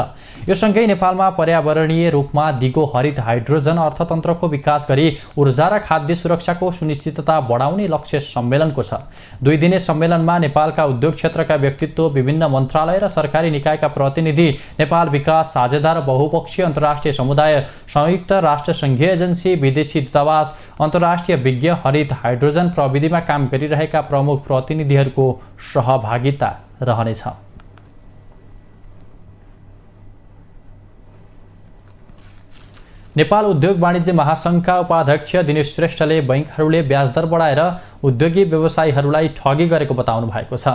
यो सँगै नेपालमा पर्यावरणीय रूपमा दिगो हरित हाइड्रोजन अर्थतन्त्रको विकास गरी ऊर्जा र खाद्य सुरक्षाको सुनिश्चितता बढाउने लक्ष्य सम्मेलनको छ। 2 दिने सम्मेलनमा नेपालका उद्योग क्षेत्रका व्यक्तित्व, विभिन्न मन्त्रालय र सरकारी निकायका प्रतिनिधि, नेपाल विकास साझेदार, बहुपक्षीय अन्तर्राष्ट्रिय समुदाय, संयुक्त राष्ट्र सङ्घीय एजेन्सी, विदेशी दूतावास, अन्तर्राष्ट्रिय विज्ञ, हरित हाइड्रोजन प्रविधिमा काम गरिरहेका प्रमुख प्रतिनिधिहरूको सहभागिता रहनेछ। नेपाल उद्योग वाणिज्य महासङ्घका उपाध्यक्ष दिनेश श्रेष्ठले बैंकहरूले ब्याज दर बढाएर उद्योगी व्यवसायीहरूलाई ठगी गरेको बताउनु भएको छ।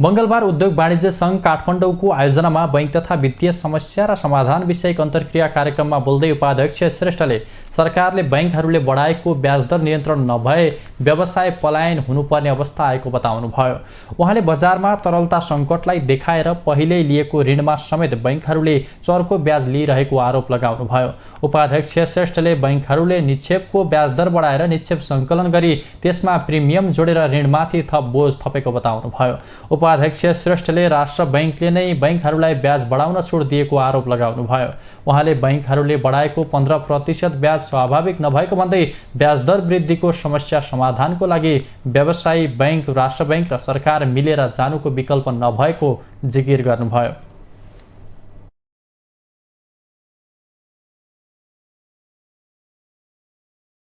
मंगलबार उद्योग वाणिज्य सङ्घ काठमाडौँको आयोजनामा बैंक तथा वित्तीय समस्या र समाधान विषयक अन्तर्क्रिया कार्यक्रममा बोल्दै उपाध्यक्ष श्रेष्ठले सरकारले बैंकहरूले बढाएको ब्याज दर नियन्त्रण नभए व्यवसाय पलायन हुनुपर्ने अवस्था आएको बताउनुभयो। उहाँले बजारमा तरलता सङ्कटलाई देखाएर पहिल्यै लिएको ऋणमा समेत बैंकहरूले चर्को ब्याज लिइरहेको आरोप लगाउनुभयो। उपाध्यक्ष श्रेष्ठले बैंकहरूले निक्षेपको ब्याज दर बढाएर निक्षेप सङ्कलन गरी त्यसमा प्रिमियम जोडेर ऋणमाथि थप बोझ थपेको बताउनुभयो। उपाध्यक्ष श्रेष्ठले राष्ट्र बैंकले नै बैंकहरूलाई ब्याज बढाउन छुट दिएको आरोप लगाउनुभयो। उहाँले बैंकहरूले बढाएको 15% ब्याज स्वाभाविक नभएको भन्दै ब्याज दर वृद्धिको समस्या समाधानको लागि व्यवसायी बैंक, राष्ट्र बैंक र सरकार मिलेर जानुको विकल्प नभएको जिकिर गर्नुभयो।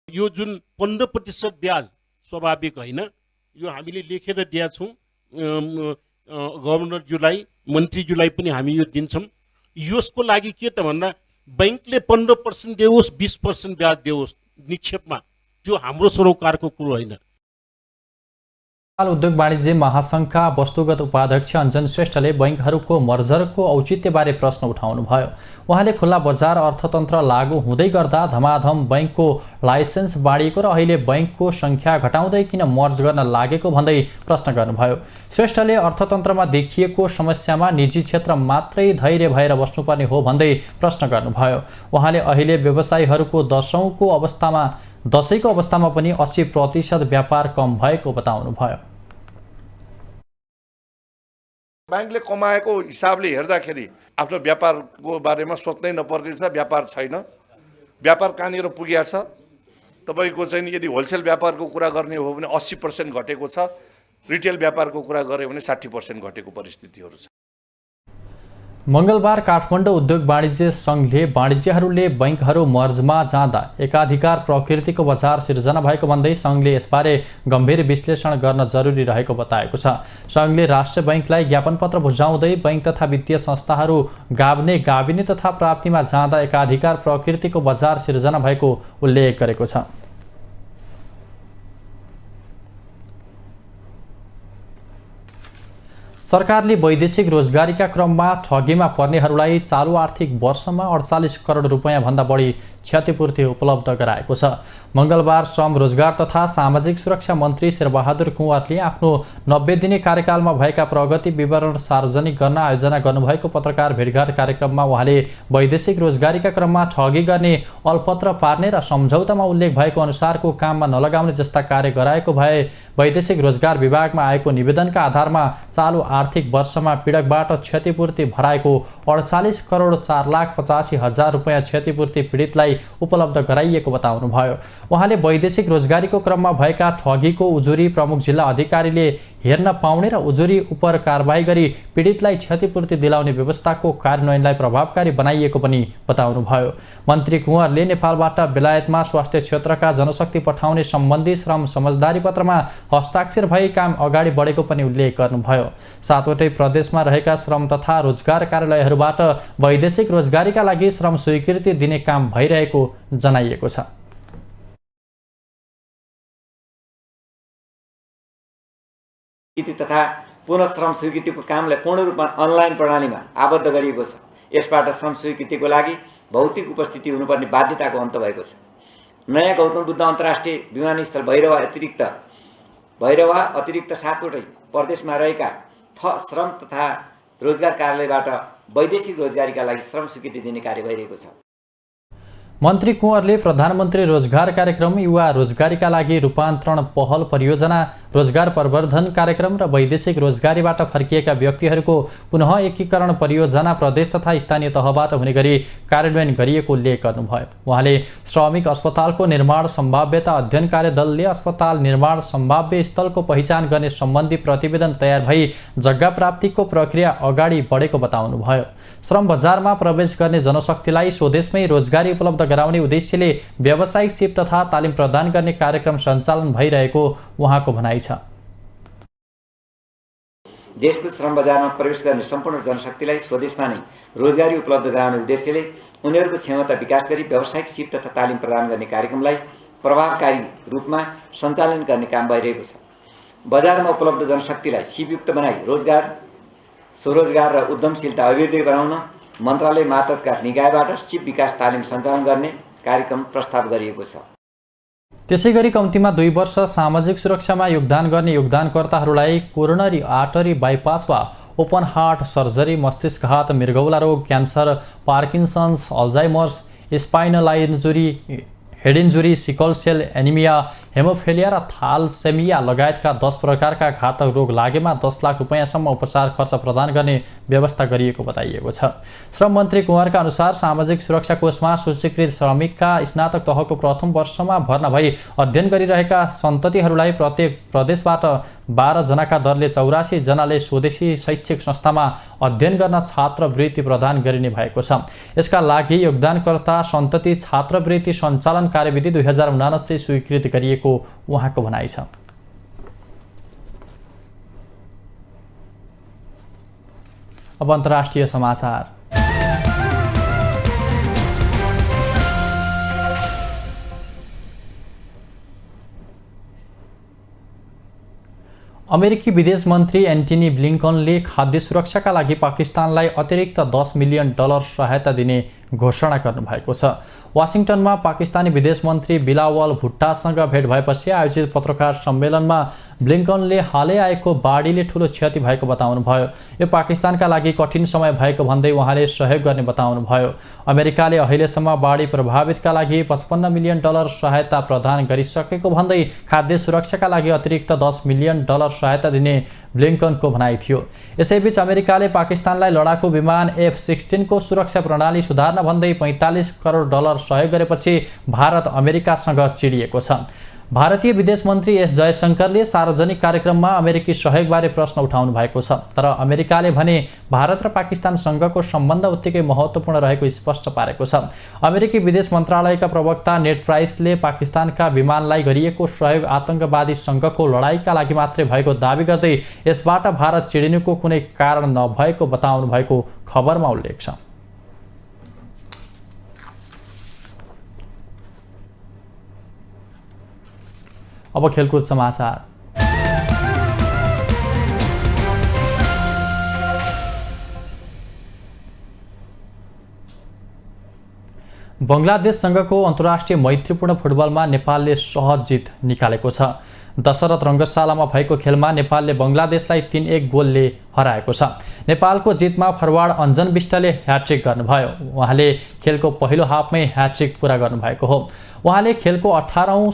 यो जुन 15% ब्याज स्वाभाविक होइन, यो हामीले लेखेर दिएका छौँ गभर्नरज्यूलाई, मन्त्रीज्यूलाई पनि हामी यो दिन्छौँ। यसको लागि के त भन्दा बैंकले 15% देओस्, 20% ब्याज देओस् निक्षेपमा, त्यो हाम्रो सरोकारको कुरो होइन। नेपाल उद्योग वाणिज्य महासङ्घका वस्तुगत उपाध्यक्ष अञ्जन श्रेष्ठले बैंकहरूको मर्जरको औचित्यबारे प्रश्न उठाउनुभयो। उहाँले खुल्ला बजार अर्थतन्त्र लागू हुँदै गर्दा धमाधम बैंकको लाइसेन्स बाँडिएको र अहिले बैंकको सङ्ख्या घटाउँदै किन मर्ज गर्न लागेको भन्दै प्रश्न गर्नुभयो। श्रेष्ठले अर्थतन्त्रमा देखिएको समस्यामा निजी क्षेत्र मात्रै धैर्य भएर बस्नुपर्ने हो भन्दै प्रश्न गर्नुभयो। उहाँले अहिले व्यवसायीहरूको दशैंको अवस्थामा पनि 80% व्यापार कम भएको बताउनुभयो। बैंकले कमाएको हिसाबले हेर्दाखेरि आफ्नो व्यापारको बारेमा सोच्नै नपर्दैछ। व्यापार छैन, व्यापार कहाँनिर पुगेको छ। तपाईँको चाहिँ यदि होलसेल व्यापारको कुरा गर्ने हो भने 80% घटेको छ, रिटेल व्यापारको कुरा गऱ्यो भने 60% घटेको परिस्थितिहरू छ। मंगलबार काठमाडौँ उद्योग वाणिज्य सङ्घले वाणिज्यहरूले बैंकहरू मर्जमा जाँदा एकाधिकार प्रकृतिको बजार सिर्जना भएको भन्दै सङ्घले यसबारे गम्भीर विश्लेषण गर्न जरुरी रहेको बताएको छ। सङ्घले राष्ट्र बैंकलाई ज्ञापनपत्र बुझाउँदै बैंक तथा वित्तीय संस्थाहरू गाभिने तथा प्राप्तिमा जाँदा एकाधिकार प्रकृतिको बजार सिर्जना भएको उल्लेख गरेको छ। सरकारले वैदेशिक रोजगारीका क्रममा ठगीमा पर्नेहरूलाई चालु आर्थिक वर्षमा 48 करोड रुपैयाँ भन्दा बढी क्षतिपूर्ति उपलब्ध गराएको छ। मंगलबार श्रम, रोजगार तथा सामाजिक सुरक्षा मन्त्री शेरबहादुर कुँवरले आफ्नो 90 दिने कार्यकालमा भएका प्रगति विवरण सार्वजनिक गर्न आयोजना गर्नुभएको पत्रकार भेटघाट कार्यक्रममा उहाँले वैदेशिक रोजगारीका क्रममा ठगी गर्ने, अलपत्र पार्ने र सम्झौतामा उल्लेख भएको अनुसारको काममा नलगाउने जस्ता कार्य गराएको भए वैदेशिक रोजगार विभागमा आएको निवेदनका आधारमा चालु आर्थिक वर्षमा पीडकबाट क्षतिपूर्ति भराएको 48 करोड 4,85,000 रुपैयाँ क्षतिपूर्ति पीडितलाई उपलब्ध गराइएको बताउनुभयो। उहाँले वैदेशिक रोजगारीको क्रममा भएका ठगीको उजुरी प्रमुख जिल्ला अधिकारीले हेर्न पाउने र उजुरी उप कारबाही गरी पीडितलाई क्षतिपूर्ति दिलाउने व्यवस्थाको कार्यान्वयनलाई प्रभावकारी बनाइएको पनि बताउनुभयो। मन्त्री कुँवरले नेपालबाट बेलायतमा स्वास्थ्य क्षेत्रका जनशक्ति पठाउने सम्बन्धी श्रम समझदारी पत्रमा हस्ताक्षर भई काम अगाडि बढेको पनि उल्लेख गर्नुभयो। 7वटै प्रदेशमा रहेका श्रम तथा रोजगार कार्यालयहरूबाट वैदेशिक रोजगारीका लागि श्रम स्वीकृति दिने काम भइरहेको जनाइएको छ। तथा पुनः श्रम स्वीकृतिको कामलाई पूर्ण रूपमा अनलाइन प्रणालीमा आबद्ध गरिएको छ। यसबाट श्रम स्वीकृतिको लागि भौतिक उपस्थिति हुनुपर्ने बाध्यताको अन्त भएको छ। नयाँ गौतम बुद्ध अन्तर्राष्ट्रिय विमानस्थल भैरवा अतिरिक्त 7वटै प्रदेशमा रहेका श्रम तथा रोजगार कार्यालयबाट वैदेशिक रोजगारीका लागि श्रम स्वीकृति दिने कार्य भइरहेको छ। मन्त्री कुँवरले प्रधानमन्त्री रोजगार कार्यक्रम, युवा रोजगारीका लागि रूपान्तरण पहल परियोजना, रोजगार प्रवर्धन कार्यक्रम र वैदेशिक रोजगारीबाट फर्किएका व्यक्तिहरूको पुनः एकीकरण परियोजना प्रदेश तथा स्थानीय तहबाट हुने गरी कार्यान्वयन गरिएको उल्लेख गर्नुभयो। उहाँले श्रमिक अस्पतालको निर्माण सम्भाव्यता अध्ययन कार्यदलले अस्पताल निर्माण सम्भाव्य स्थलको पहिचान गर्ने सम्बन्धी प्रतिवेदन तयार भई जग्गा प्राप्तिको प्रक्रिया अगाडि बढेको बताउनुभयो। श्रम बजारमा प्रवेश गर्ने जनशक्तिलाई स्वदेशमै रोजगारी उपलब्ध गराउने उद्देश्यले व्यावसायिक सिप तथा तालिम प्रदान गर्ने कार्यक्रम सञ्चालन भइरहेको उहाँको भनाइ छ। देशको श्रम बजारमा प्रवेश गर्ने सम्पूर्ण जनशक्तिलाई स्वदेशमा नै रोजगारी उपलब्ध गराउने उद्देश्यले उनीहरूको क्षमता विकास गरी व्यावसायिक सिप तथा तालिम प्रदान गर्ने कार्यक्रमलाई प्रभावकारी रूपमा सञ्चालन गर्ने काम भइरहेको छ। बजारमा उपलब्ध जनशक्तिलाई सिपयुक्त बनाई रोजगार, स्वरोजगार र उद्यमशीलता अभिवृद्धि बनाउन मन्त्रालय मातहतका निकायबाट सिप विकास तालिम सञ्चालन गर्ने कार्यक्रम प्रस्ताव गरिएको छ। त्यसैगरी कम्तीमा 2 वर्ष सामाजिक सुरक्षामा योगदान गर्ने योगदानकर्ताहरूलाई कोरोनरी आर्टरी बाइपास वा ओपन हार्ट सर्जरी, मस्तिष्कघात, मृगौला रोग, cancer, Parkinson's, Alzheimer's, spinal injury, head injury, sickle cell anaemia, haemophilia र थालसेमिया लगायतका 10 प्रकारका घातक रोग लागेमा 10 लाख रुपैयाँसम्म उपचार खर्च प्रदान गर्ने व्यवस्था गरिएको बताइएको छ। श्रम मन्त्री कुँवरका अनुसार सामाजिक सुरक्षा कोषमा सूचीकृत श्रमिकका स्नातक तहको प्रथम वर्षमा भर्ना भई अध्ययन गरिरहेका सन्ततिहरूलाई प्रत्येक प्रदेशबाट 12 जनाका दरले 84 जनाले स्वदेशी शैक्षिक संस्थामा अध्ययन गर्न छात्रवृत्ति प्रदान गरिने भएको छ। यसका लागि योगदानकर्ता सन्तति छात्रवृत्ति सञ्चालन कार्यविधि 2079 स्वीकृत गरिएको उहाँको भनाइ छ। अब अन्तर्राष्ट्रिय समाचार। अमेरिकी विदेश मन्त्री एन्टनी ब्लिङ्कनले खाद्य सुरक्षाका लागि पाकिस्तानलाई अतिरिक्त $10 मिलियन सहायता दिने घोषणा गर्नुभएको छ। वाशिङटनमा पाकिस्तानी विदेश मन्त्री बिलावल भुट्टासँग भेट भएपछि आयोजित पत्रकार सम्मेलनमा ब्लिङ्कनले हालै आएको बाढीले ठूलो क्षति भएको बताउनुभयो। यो पाकिस्तानका लागि कठिन समय भएको भन्दै उहाँले सहयोग गर्ने बताउनुभयो। अमेरिकाले अहिलेसम्म बाढी प्रभावितका लागि $55 मिलियन सहायता प्रदान गरिसकेको भन्दै खाद्य सुरक्षाका लागि अतिरिक्त $10 मिलियन सहायता दिने ब्लिङ्कनको भनाइ थियो। यसैबीच अमेरिकाले पाकिस्तानलाई लडाकु विमान F-16 को सुरक्षा प्रणाली सुधार्न भन्दै $45 करोड सहयोग गरेपछि भारत अमेरिकासँग चिडिएको छ। भारतीय विदेश मन्त्री एस जयशंकरले सार्वजनिक कार्यक्रममा अमेरिकी सहयोगबारे प्रश्न उठाउनु भएको छ। तर अमेरिकाले भने भारत र पाकिस्तानसँगको सम्बन्ध उत्तिकै महत्त्वपूर्ण रहेको स्पष्ट पारेको छ। अमेरिकी विदेश मन्त्रालयका प्रवक्ता नेड प्राइसले पाकिस्तानका विमानलाई गरिएको सहयोग आतंकवादीसँगको लडाईँका लागि मात्रै भएको दावी गर्दै यसबाट भारत चिडिनुको कुनै कारण नभएको बताउनु भएको खबरमा उल्लेख छ। अब खेलकुद समाचार। बङ्गलादेशसँगको अन्तर्राष्ट्रिय मैत्रीपूर्ण फुटबलमा नेपालले सहज जित निकालेको छ। दशरथ रङ्गशालामा भएको खेलमा नेपालले बङ्गलादेशलाई 3-1 गोलले हराएको छ। नेपालको जितमा फरवार्ड अन्जन विष्टले ह्याट्रिक गर्नुभयो। उहाँले खेलको पहिलो हाफमै ह्याट्रिक पुरा गर्नुभएको हो। उहाँले खेलको 18औं,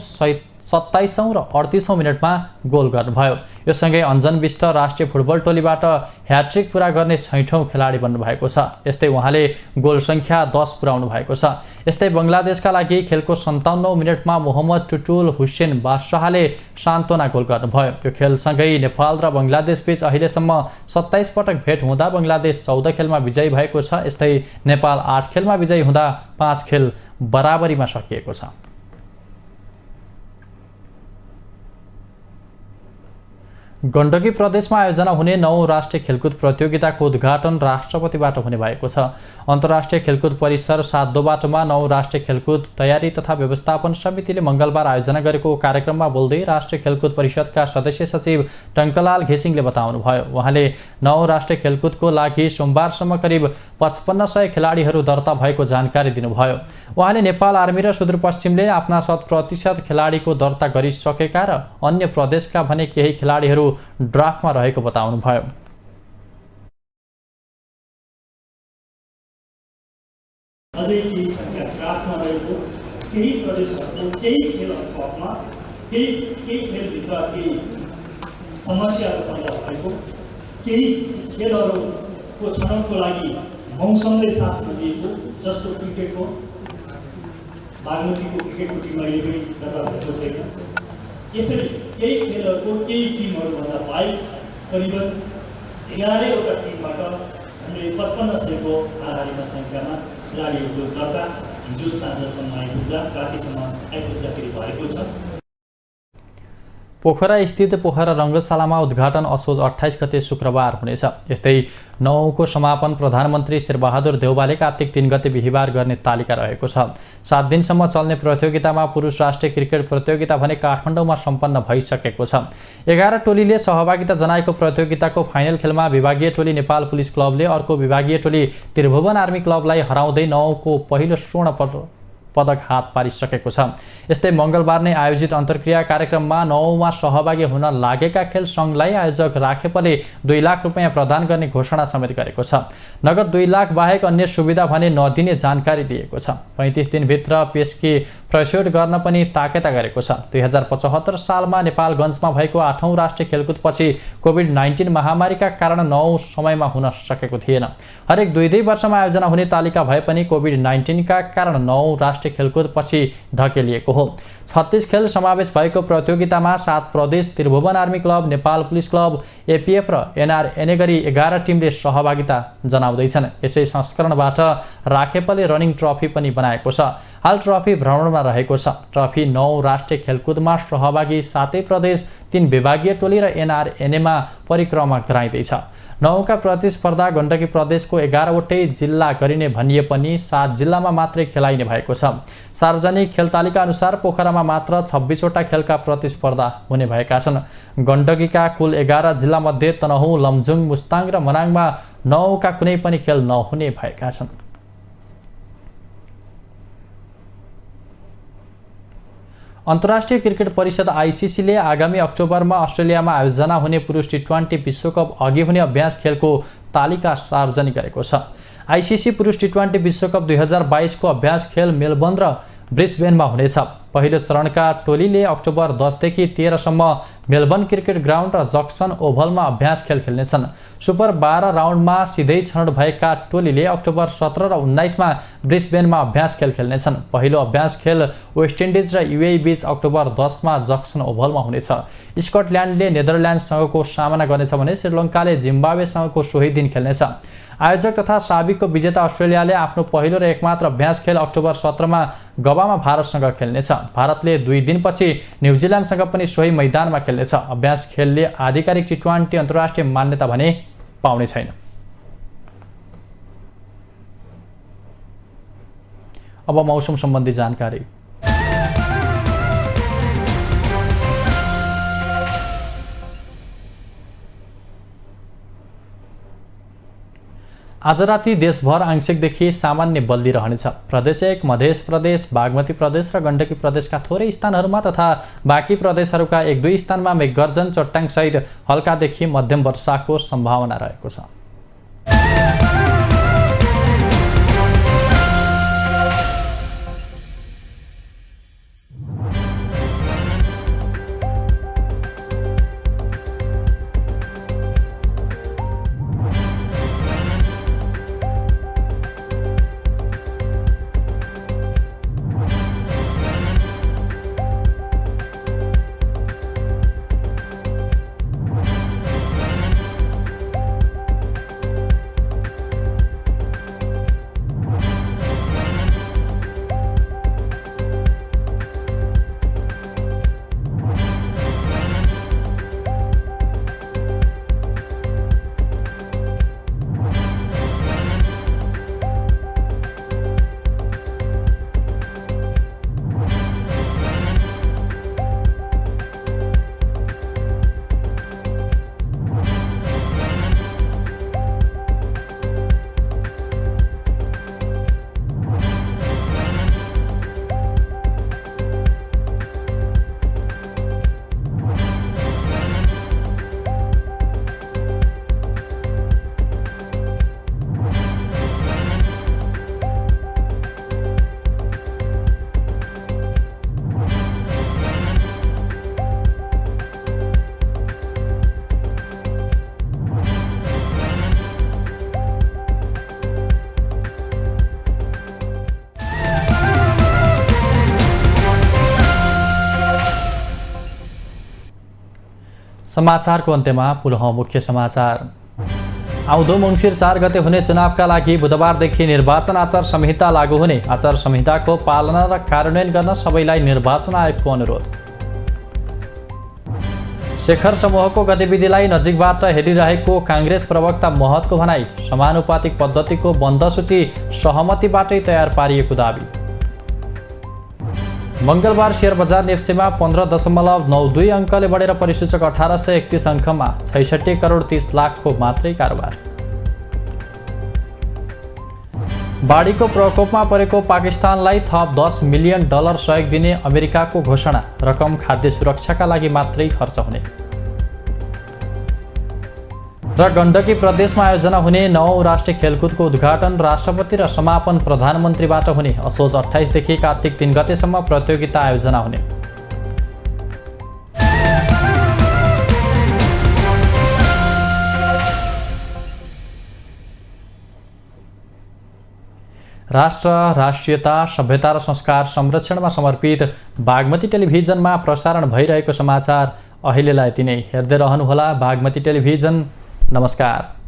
27औं र 38औं मिनटमा गोल गर्नुभयो। यो सँगै अन्जन विष्ट राष्ट्रिय फुटबल टोलीबाट ह्याट्रिक पुरा गर्ने 6औं खेलाडी बन्नुभएको छ। यस्तै उहाँले गोल सङ्ख्या 10 पुर्याउनु भएको छ। यस्तै बङ्गलादेशका लागि खेलको 57औं मिनटमा मोहम्मद टुटुल हुसेन बादशाहले सान्त्वना गोल गर्नुभयो। यो खेलसँगै नेपाल र बङ्गलादेश बीच अहिलेसम्म 27 पटक भेट हुँदा बङ्गलादेश 14 खेलमा विजयी भएको छ। यस्तै नेपाल 8 खेलमा विजयी हुँदा 5 खेल बराबरीमा सकिएको छ। गण्डकी प्रदेशमा आयोजना हुने 9औं राष्ट्रिय खेलकुद प्रतियोगिताको उद्घाटन राष्ट्रपतिबाट हुने भएको छ। अन्तर्राष्ट्रिय खेलकुद परिसर 7 बाटोमा 9औं राष्ट्रिय खेलकुद तयारी तथा व्यवस्थापन समितिले मङ्गलबार आयोजना गरेको कार्यक्रममा बोल्दै राष्ट्रिय खेलकुद परिषदका सदस्य सचिव टङ्कलाल घिसिङले बताउनुभयो। उहाँले 9औं राष्ट्रिय खेलकुदको लागि सोमबारसम्म करिब 5500 खेलाडीहरू दर्ता भएको जानकारी दिनुभयो। उहाँले नेपाल आर्मी र सुदूरपश्चिमले आफ्ना 100% खेलाडीको दर्ता गरिसकेका र अन्य प्रदेशका भने केही खेलाडीहरू ड्राफ्टमा रहेको बताउनुभयो। अझै केही सङ्ख्या ग्राफमा रहेको केही प्रदेशहरूको केही खेलहरूको हकमा केही खेलभित्र केही समस्याहरू पैदा भएको, केही खेलहरूको छनौटको लागि मौसमले साथ नदिएको, जस्तो क्रिकेटको बागमतीको क्रिकेटको टिम अहिले पनि दर्ता भएको छैन। यसरी केही खेलहरूको केही टिमहरूभन्दा बाहेक करिबन 11वटा टिमबाट झन्डै 5500को हाराहारीमा सङ्ख्यामा खेलाडीहरूको दर्ता हिजो साँझसम्म आइपुग्दा रातिसम्म आइपुग्दाखेरि भएको छ। पोखरा स्थित पोखरा रङ्गशालामा उद्घाटन असोज 28 गते शुक्रबार हुनेछ। यस्तै 9औंको समापन प्रधानमन्त्री शेरबहादुर देउवाले कार्तिक 3 गते बिहिबार गर्ने तालिका रहेको छ। 7 दिनसम्म चल्ने प्रतियोगितामा पुरुष राष्ट्रिय क्रिकेट प्रतियोगिता भने काठमाडौँमा सम्पन्न भइसकेको छ। 11 टोलीले सहभागिता जनाएको प्रतियोगिताको फाइनल खेलमा विभागीय टोली नेपाल पुलिस क्लबले अर्को विभागीय टोली त्रिभुवन आर्मी क्लबलाई हराउँदै 9औंको पहिलो स्वर्ण पदक हात पारिसकेको छ। यस्तै मङ्गलबार नै आयोजित अन्तर्क्रिया कार्यक्रममा 9औंमा सहभागी हुन लागेका खेल सङ्घलाई आयोजक राखेपले 2 लाख रुपैयाँ प्रदान गर्ने घोषणा समेत गरेको छ। नगद 2 लाख बाहेक अन्य सुविधा भने नदिने जानकारी दिएको छ। 35 दिनभित्र पेस्की प्रस्योट गर्न पनि ताकेता गरेको छ। 2075 सालमा नेपालगञ्जमा भएको 8औं राष्ट्रिय खेलकुदपछि कोभिड-19 महामारीका कारण 9औं समयमा हुन सकेको थिएन। हरेक 2 वर्षमा आयोजना हुने तालिका भए पनि कोभिड-19 का कारण 9औं राष्ट्रिय खेलकुदपछि धकेलिएको हो। 36 खेल समावेश भएको प्रतियोगितामा 7 प्रदेश, Tribhuvan army club, Nepal police club, APF र एनआरएनए गरी 11 टिमले सहभागिता जनाउँदैछन्। यसै संस्करणबाट राखेपले रनिङ ट्रफी पनि बनाएको छ। हाल ट्रफी भ्रमणमा रहेको छ। ट्रफी 9 राष्ट्रिय खेलकुदमा सहभागी 7 प्रदेश, 3 विभागीय टोली र एनआरएनएमा परिक्रमा गराइँदैछ। 9औंका प्रतिस्पर्धा गण्डकी प्रदेशको 11वटै जिल्ला गरिने भनिए पनि 7 जिल्लामा मात्रै खेलाइने भएको छ। सार्वजनिक खेल तालिका अनुसार पोखरामा मात्र 26वटा खेलका प्रतिस्पर्धा हुने भएका छन्। गण्डकीका कुल 11 जिल्लामध्ये तनहुँ, लमजुङ, मुस्ताङ र मनाङमा 9औंका कुनै पनि खेल नहुने भएका छन्। अन्तर्राष्ट्रिय क्रिकेट परिषद आइसिसीले आगामी अक्टोबरमा अस्ट्रेलियामा आयोजना हुने पुरुष टी20 विश्वकप अघि हुने अभ्यास खेलको तालिका सार्वजनिक गरेको छ। आइसिसी पुरुष टी20 विश्वकप 2022 को अभ्यास खेल मेलबर्न र ब्रिस्बेनमा हुनेछ। पहिलो चरणका टोलीले अक्टोबर 10 देखि 13 सम्म मेलबर्न क्रिकेट ग्राउन्ड र जक्सन ओभलमा अभ्यास खेल खेल्नेछन्। सुपर 12 राउन्डमा सिधै छनौट भएका टोलीले अक्टोबर 17 र 19 मा ब्रिस्बेनमा अभ्यास खेल खेल्नेछन्। पहिलो अभ्यास खेल वेस्ट इन्डिज र युएई बीच अक्टोबर 10 मा जक्सन ओभलमा हुनेछ। स्कटल्यान्डले नेदरल्यान्डसँगको सामना गर्नेछ भने श्रीलङ्काले जिम्बाब्वेसँगको सोही दिन खेल्नेछ। आयोजक तथा साबिकको विजेता अस्ट्रेलियाले आफ्नो पहिलो र एकमात्र अभ्यास खेल अक्टोबर 17 मा गवामा भारतसँग खेल्नेछ। भारतले 2 दिनपछि न्युजिल्यान्डसँग पनि सोही मैदानमा खेल्नेछ। अभ्यास खेलले आधिकारिक टी20 अन्तर्राष्ट्रिय मान्यता भने पाउने छैन। अब मौसम सम्बन्धी जानकारी। आज राति देशभर आंशिकदेखि सामान्य बदली रहनेछ। प्रदेश 1, मध्य प्रदेश, बागमती प्रदेश र गण्डकी प्रदेशका थोरै स्थानहरूमा तथा बाँकी प्रदेशहरूका 1-2 स्थानमा मेघगर्जन, चट्याङसहित हल्कादेखि मध्यम वर्षाको सम्भावना रहेको छ। समाचारको अन्त्यमा पुनः मुख्य समाचार। आउँदो मङ्सिर 4 गते हुने चुनावका लागि बुधबारदेखि निर्वाचन आचार संहिता लागू हुने, आचार संहिताको पालना र कार्यान्वयन गर्न सबैलाई निर्वाचन आयोगको अनुरोध। शेखर समूहको गतिविधिलाई नजिकबाट हेरिरहेको काङ्ग्रेस प्रवक्ता महतको भनाई, समानुपातिक पद्धतिको बन्द सूची सहमतिबाटै तयार पारिएको दाबी। मङ्गलबार शेयर बजार नेप्सेमा 15.92 अङ्कले बढेर परिसूचक 1831 अङ्कमा 66 करोड 30 लाखको मात्रै कारोबार। बाढीको प्रकोपमा परेको पाकिस्तानलाई थप $10 मिलियन सहयोग दिने अमेरिकाको घोषणा, रकम खाद्य सुरक्षाका लागि मात्रै खर्च हुने। र गण्डकी प्रदेशमा आयोजना हुने 9औं राष्ट्रिय खेलकुदको उद्घाटन राष्ट्रपति र समापन प्रधानमन्त्रीबाट हुने, असोज 28 देखि कार्तिक 3 गतेसम्म प्रतियोगिता आयोजना हुने। राष्ट्र, राष्ट्रियता, सभ्यता र संस्कार संरक्षणमा समर्पित बागमती टेलिभिजनमा प्रसारण भइरहेको समाचार अहिलेलाई यति नै। हेर्दै रहनुहोला बागमती टेलिभिजन। नमस्कार।